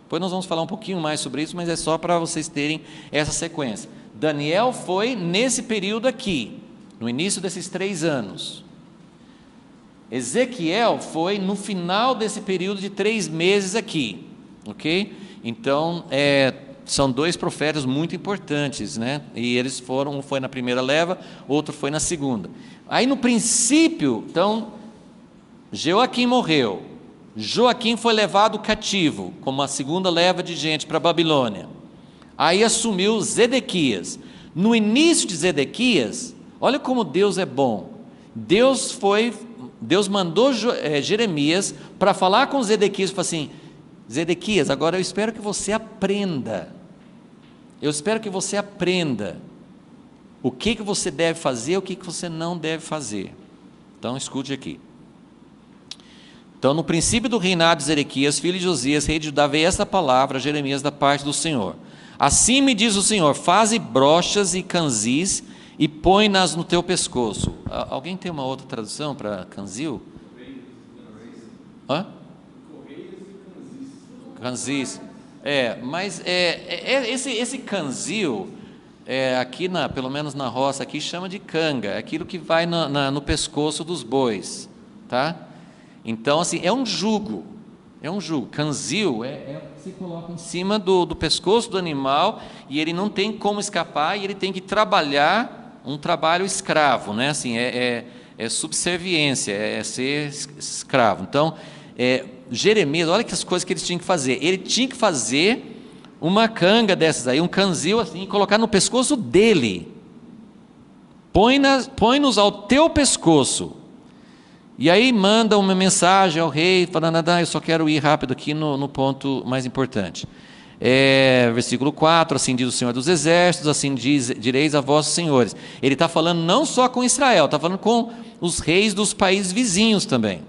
Depois nós vamos falar um pouquinho mais sobre isso, mas é só para vocês terem essa sequência. Daniel foi nesse período aqui, no início desses 3 anos. Ezequiel foi no final desse período de 3 meses aqui, ok? Então, são 2 profetas muito importantes, né? E eles foram, um foi na primeira leva, outro foi na segunda. Aí no princípio, então, Joaquim morreu, Joaquim foi levado cativo, como a segunda leva de gente para a Babilônia. Aí assumiu Zedequias. No início de Zedequias, olha como Deus é bom. Deus mandou Jeremias para falar com Zedequias, falou assim: Zedequias, agora eu espero que você aprenda. Eu espero que você aprenda o que você deve fazer, o que você não deve fazer. Então escute aqui. Então, no princípio do reinado de Zedequias, filho de Josias, rei de Judá, veio esta palavra a Jeremias da parte do Senhor: assim me diz o Senhor, faze brochas e canzis e põe-nas no teu pescoço. Alguém tem uma outra tradução para canzil? Hã? Canzis. Mas esse canzil, aqui pelo menos na roça aqui, chama de canga, é aquilo que vai no pescoço dos bois, tá? Então, assim, é um jugo, canzil se coloca em cima do pescoço do animal, e ele não tem como escapar, e ele tem que trabalhar um trabalho escravo, né? Assim, é subserviência, é ser escravo. Então, Jeremias, olha que as coisas que eles tinham que fazer. Ele tinha que fazer uma canga dessas aí, um canzil assim, e colocar no pescoço dele. Põe-nos ao teu pescoço. E aí manda uma mensagem ao rei, falando: eu só quero ir rápido aqui no ponto mais importante. Versículo 4, assim diz o Senhor dos Exércitos, assim direis a vossos senhores. Ele está falando não só com Israel, está falando com os reis dos países vizinhos também.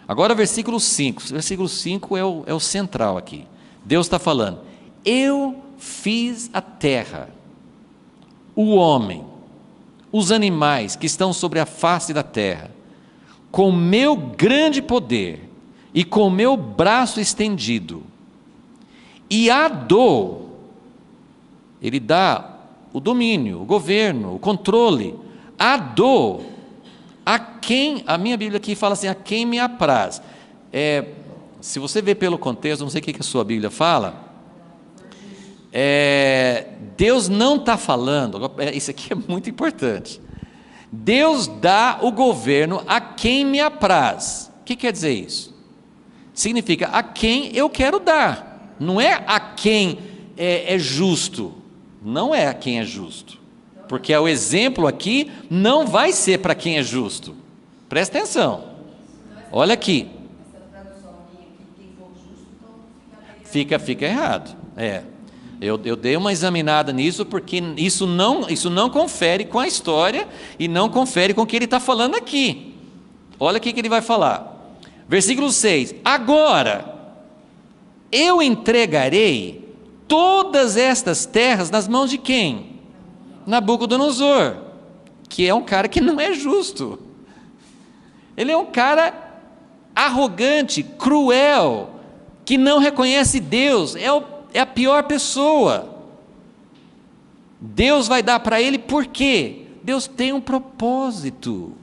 Agora versículo 5, versículo 5 é o central aqui. Deus está falando: eu fiz a terra, o homem, os animais que estão sobre a face da terra, com meu grande poder e com meu braço estendido, e a dou, ele dá o domínio, o governo, o controle, a dou a quem, a minha Bíblia aqui fala assim, a quem me apraz. Se você ver pelo contexto, não sei o que a sua Bíblia fala, Deus não está falando, isso aqui é muito importante, Deus dá o governo a quem me apraz. O que quer dizer isso? Significa a quem eu quero dar, não é a quem é justo, não é a quem é justo, porque o exemplo aqui não vai ser para quem é justo. Presta atenção, olha aqui, fica errado. Eu dei uma examinada nisso, porque isso não confere com a história e não confere com o que ele está falando aqui. Olha o que ele vai falar. Versículo 6: agora eu entregarei todas estas terras nas mãos de quem? Nabucodonosor, que é um cara que não é justo. Ele é um cara arrogante, cruel, que não reconhece Deus, é a pior pessoa. Deus vai dar para ele por quê? Deus tem um propósito.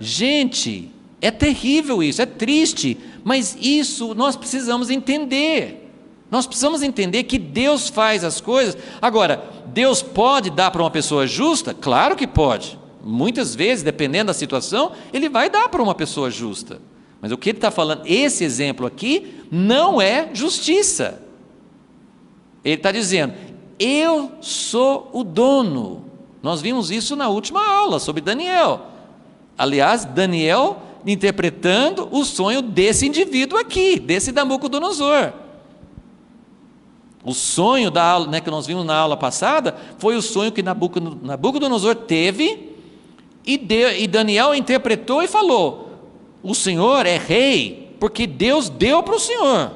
Gente, é terrível isso, é triste, mas isso nós precisamos entender. Nós precisamos entender que Deus faz as coisas. Agora, Deus pode dar para uma pessoa justa? Claro que pode. Muitas vezes, dependendo da situação, Ele vai dar para uma pessoa justa. Mas o que Ele está falando, esse exemplo aqui, não é justiça. Ele está dizendo: eu sou o dono. Nós vimos isso na última aula sobre Daniel. Aliás, Daniel interpretando o sonho desse indivíduo aqui, desse Nabucodonosor. O sonho da aula, né, que nós vimos na aula passada, foi o sonho que Nabucodonosor teve, e Daniel interpretou e falou: o Senhor é rei, porque Deus deu para o Senhor.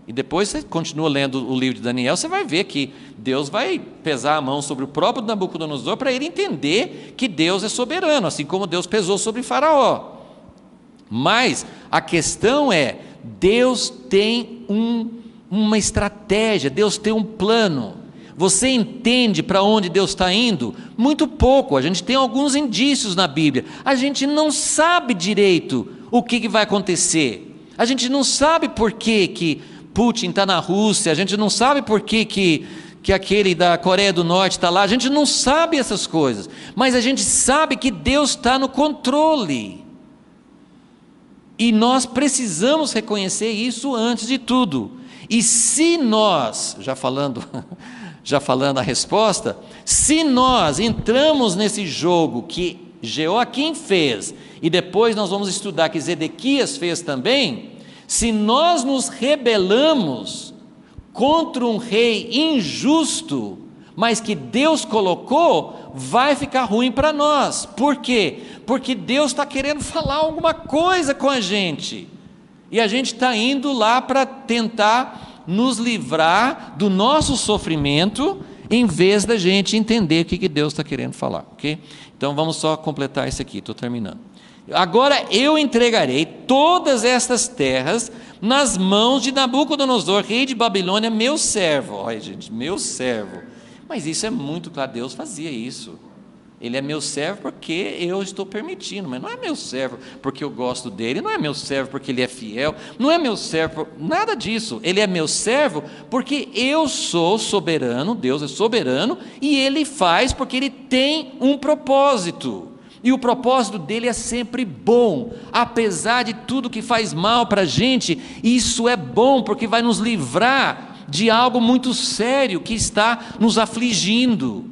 E depois você continua lendo o livro de Daniel, você vai ver que Deus vai pesar a mão sobre o próprio Nabucodonosor para ele entender que Deus é soberano, assim como Deus pesou sobre Faraó. Mas a questão é, Deus tem uma estratégia, Deus tem um plano. Você entende para onde Deus está indo? Muito pouco. A gente tem alguns indícios na Bíblia. A gente não sabe direito o que vai acontecer. A gente não sabe por que Putin está na Rússia. A gente não sabe por que aquele da Coreia do Norte está lá. A gente não sabe essas coisas. Mas a gente sabe que Deus está no controle. E nós precisamos reconhecer isso antes de tudo. E se nós, já falando a resposta, se nós entramos nesse jogo que Jeoaquim fez, e depois nós vamos estudar que Zedequias fez também, se nós nos rebelamos contra um rei injusto, mas que Deus colocou, vai ficar ruim para nós. Por quê? Porque Deus está querendo falar alguma coisa com a gente, e a gente está indo lá para tentar nos livrar do nosso sofrimento, em vez da gente entender o que Deus está querendo falar, ok? Então vamos só completar isso aqui, estou terminando. Agora eu entregarei todas estas terras nas mãos de Nabucodonosor, rei de Babilônia, meu servo. Olha, gente, meu servo. Mas isso é muito claro, Deus fazia isso. Ele é meu servo porque eu estou permitindo, mas não é meu servo porque eu gosto dele, não é meu servo porque ele é fiel, não é meu servo, nada disso. Ele é meu servo porque eu sou soberano, Deus é soberano, e ele faz porque ele tem um propósito. E o propósito dele é sempre bom, apesar de tudo que faz mal para a gente, isso é bom porque vai nos livrar de algo muito sério que está nos afligindo.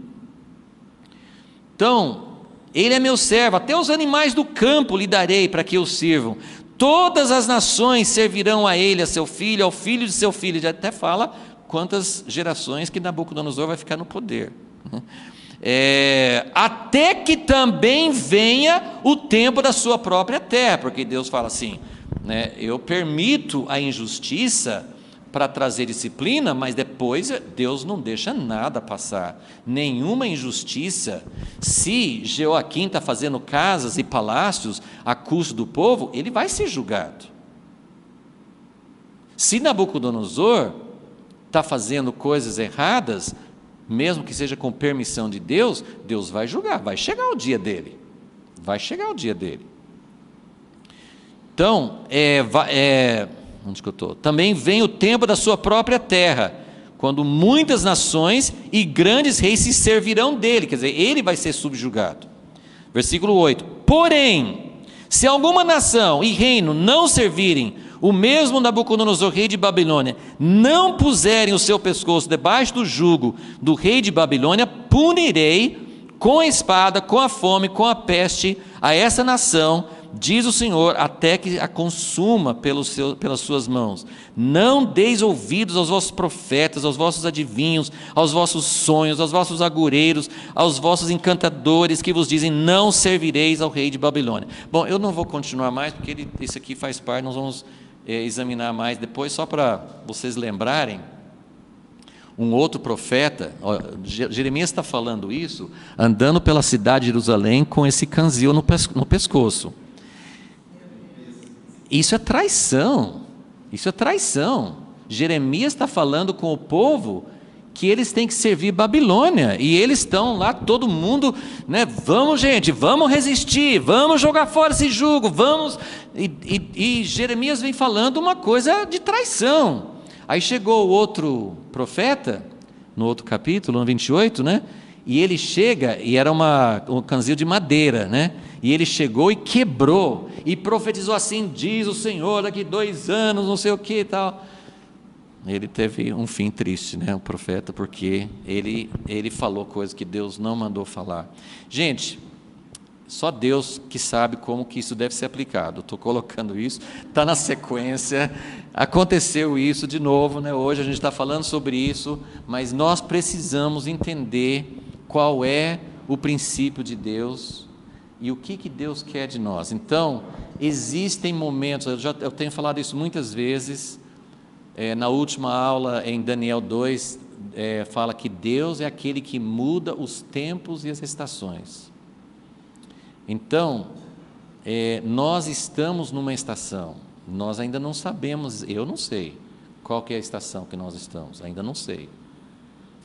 Então, ele é meu servo, até os animais do campo lhe darei para que o sirvam. Todas as nações servirão a ele, a seu filho, ao filho de seu filho. Ele até fala quantas gerações que Nabucodonosor vai ficar no poder. Até que também venha o tempo da sua própria terra, porque Deus fala assim, né, eu permito a injustiça para trazer disciplina, mas depois Deus não deixa nada passar, nenhuma injustiça. Se Jeoaquim está fazendo casas e palácios a custo do povo, ele vai ser julgado. Se Nabucodonosor está fazendo coisas erradas, mesmo que seja com permissão de Deus, Deus vai julgar, vai chegar o dia dele, Então, onde que eu estou? Também vem o tempo da sua própria terra, quando muitas nações e grandes reis se servirão dele, quer dizer, ele vai ser subjugado. Versículo 8: porém, se alguma nação e reino não servirem, o mesmo Nabucodonosor, rei de Babilônia, não puserem o seu pescoço debaixo do jugo do rei de Babilônia, punirei com a espada, com a fome, com a peste a essa nação, diz o Senhor, até que a consuma pelas suas mãos. Não deis ouvidos aos vossos profetas, aos vossos adivinhos, aos vossos sonhos, aos vossos agoreiros, aos vossos encantadores que vos dizem, não servireis ao rei de Babilônia. Bom, eu não vou continuar mais, porque isso aqui faz parte, nós vamos examinar mais depois, só para vocês lembrarem. Um outro profeta, Jeremias está falando isso, andando pela cidade de Jerusalém com esse canzil no pescoço. Isso é traição, Jeremias está falando com o povo que eles têm que servir Babilônia, e eles estão lá, todo mundo, né, vamos gente, vamos resistir, vamos jogar fora esse jugo, vamos, e Jeremias vem falando uma coisa de traição. Aí chegou o outro profeta, no outro capítulo, no 28, né, e ele chega, e era um canzil de madeira, né, e ele chegou e quebrou, e profetizou assim, diz o Senhor, daqui 2 anos, não sei o que e tal. Ele teve um fim triste, né, o profeta, porque ele falou coisas que Deus não mandou falar. Gente, só Deus que sabe como que isso deve ser aplicado. Estou colocando isso, está na sequência, aconteceu isso de novo, né? Hoje a gente está falando sobre isso, mas nós precisamos entender qual é o princípio de Deus e o que Deus quer de nós. Então, existem momentos, eu tenho falado isso muitas vezes, na última aula em Daniel 2, fala que Deus é aquele que muda os tempos e as estações. Então, nós estamos numa estação, nós ainda não sabemos, eu não sei qual que é a estação que nós estamos, ainda não sei,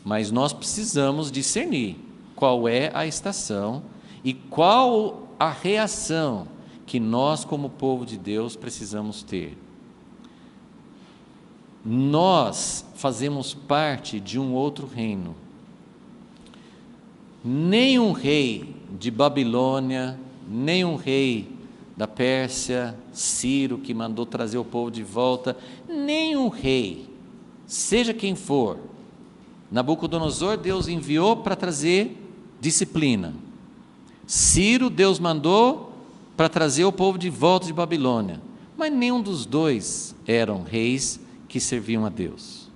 mas nós precisamos discernir qual é a estação e qual a reação que nós, como povo de Deus, precisamos ter. Nós fazemos parte de um outro reino. Nenhum rei de Babilônia, nenhum rei da Pérsia, Ciro, que mandou trazer o povo de volta, nenhum rei, seja quem for, Nabucodonosor, Deus enviou para trazer disciplina. Ciro, Deus mandou para trazer o povo de volta de Babilônia. Mas nenhum dos dois eram reis que serviam a Deus.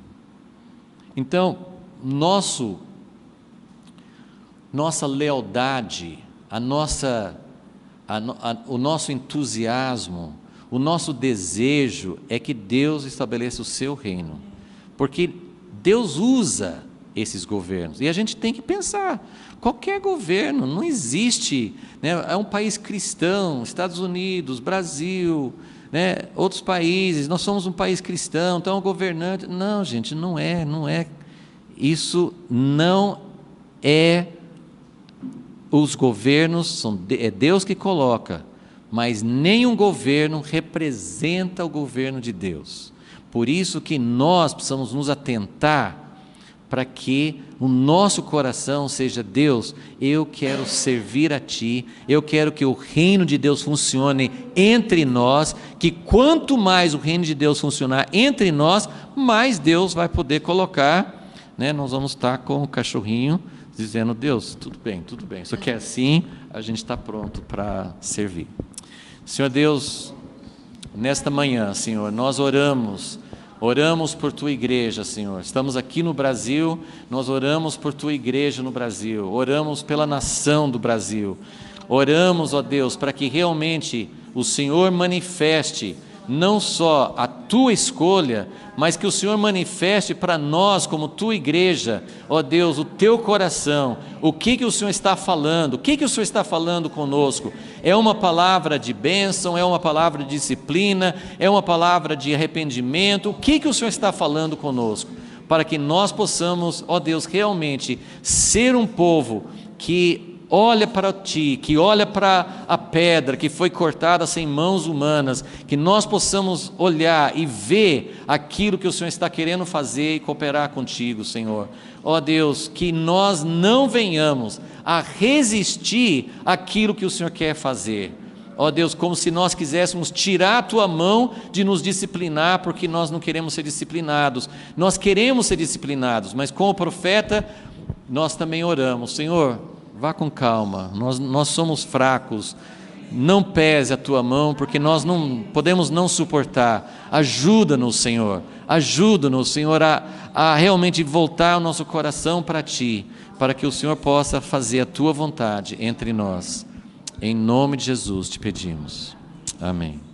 Então, nossa lealdade, o nosso entusiasmo, o nosso desejo é que Deus estabeleça o seu reino, porque Deus usa esses governos, e a gente tem que pensar, qualquer governo, não existe, né? É um país cristão, Estados Unidos, Brasil, né? Outros países, nós somos um país cristão, então o governante, não gente, não é, isso não é, os governos, é Deus que coloca, mas nenhum governo representa o governo de Deus, por isso que nós precisamos nos atentar, para que o nosso coração seja, Deus, eu quero servir a Ti, eu quero que o reino de Deus funcione entre nós, que quanto mais o reino de Deus funcionar entre nós, mais Deus vai poder colocar, né? Nós vamos estar com o cachorrinho, dizendo, Deus, tudo bem, só que assim, a gente está pronto para servir. Senhor Deus, nesta manhã, Senhor, nós oramos por Tua igreja, Senhor, estamos aqui no Brasil, nós oramos por Tua igreja no Brasil, oramos pela nação do Brasil, oramos, ó Deus, para que realmente o Senhor manifeste não só a Tua escolha, mas que o Senhor manifeste para nós, como Tua igreja, ó Deus, o Teu coração, o que o Senhor está falando, o que o Senhor está falando conosco, é uma palavra de bênção, é uma palavra de disciplina, é uma palavra de arrependimento, o que o Senhor está falando conosco, para que nós possamos, ó Deus, realmente ser um povo que olha para Ti, que olha para a pedra que foi cortada sem mãos humanas, que nós possamos olhar e ver aquilo que o Senhor está querendo fazer e cooperar contigo, Senhor. Ó Deus, que nós não venhamos a resistir àquilo que o Senhor quer fazer. Ó Deus, como se nós quiséssemos tirar a Tua mão de nos disciplinar, porque nós não queremos ser disciplinados. Nós queremos ser disciplinados, mas com o profeta nós também oramos, Senhor, vá com calma, nós somos fracos, não pese a Tua mão, porque nós não podemos não suportar. Ajuda-nos, Senhor, a realmente voltar o nosso coração para Ti, para que o Senhor possa fazer a Tua vontade entre nós. Em nome de Jesus te pedimos. Amém.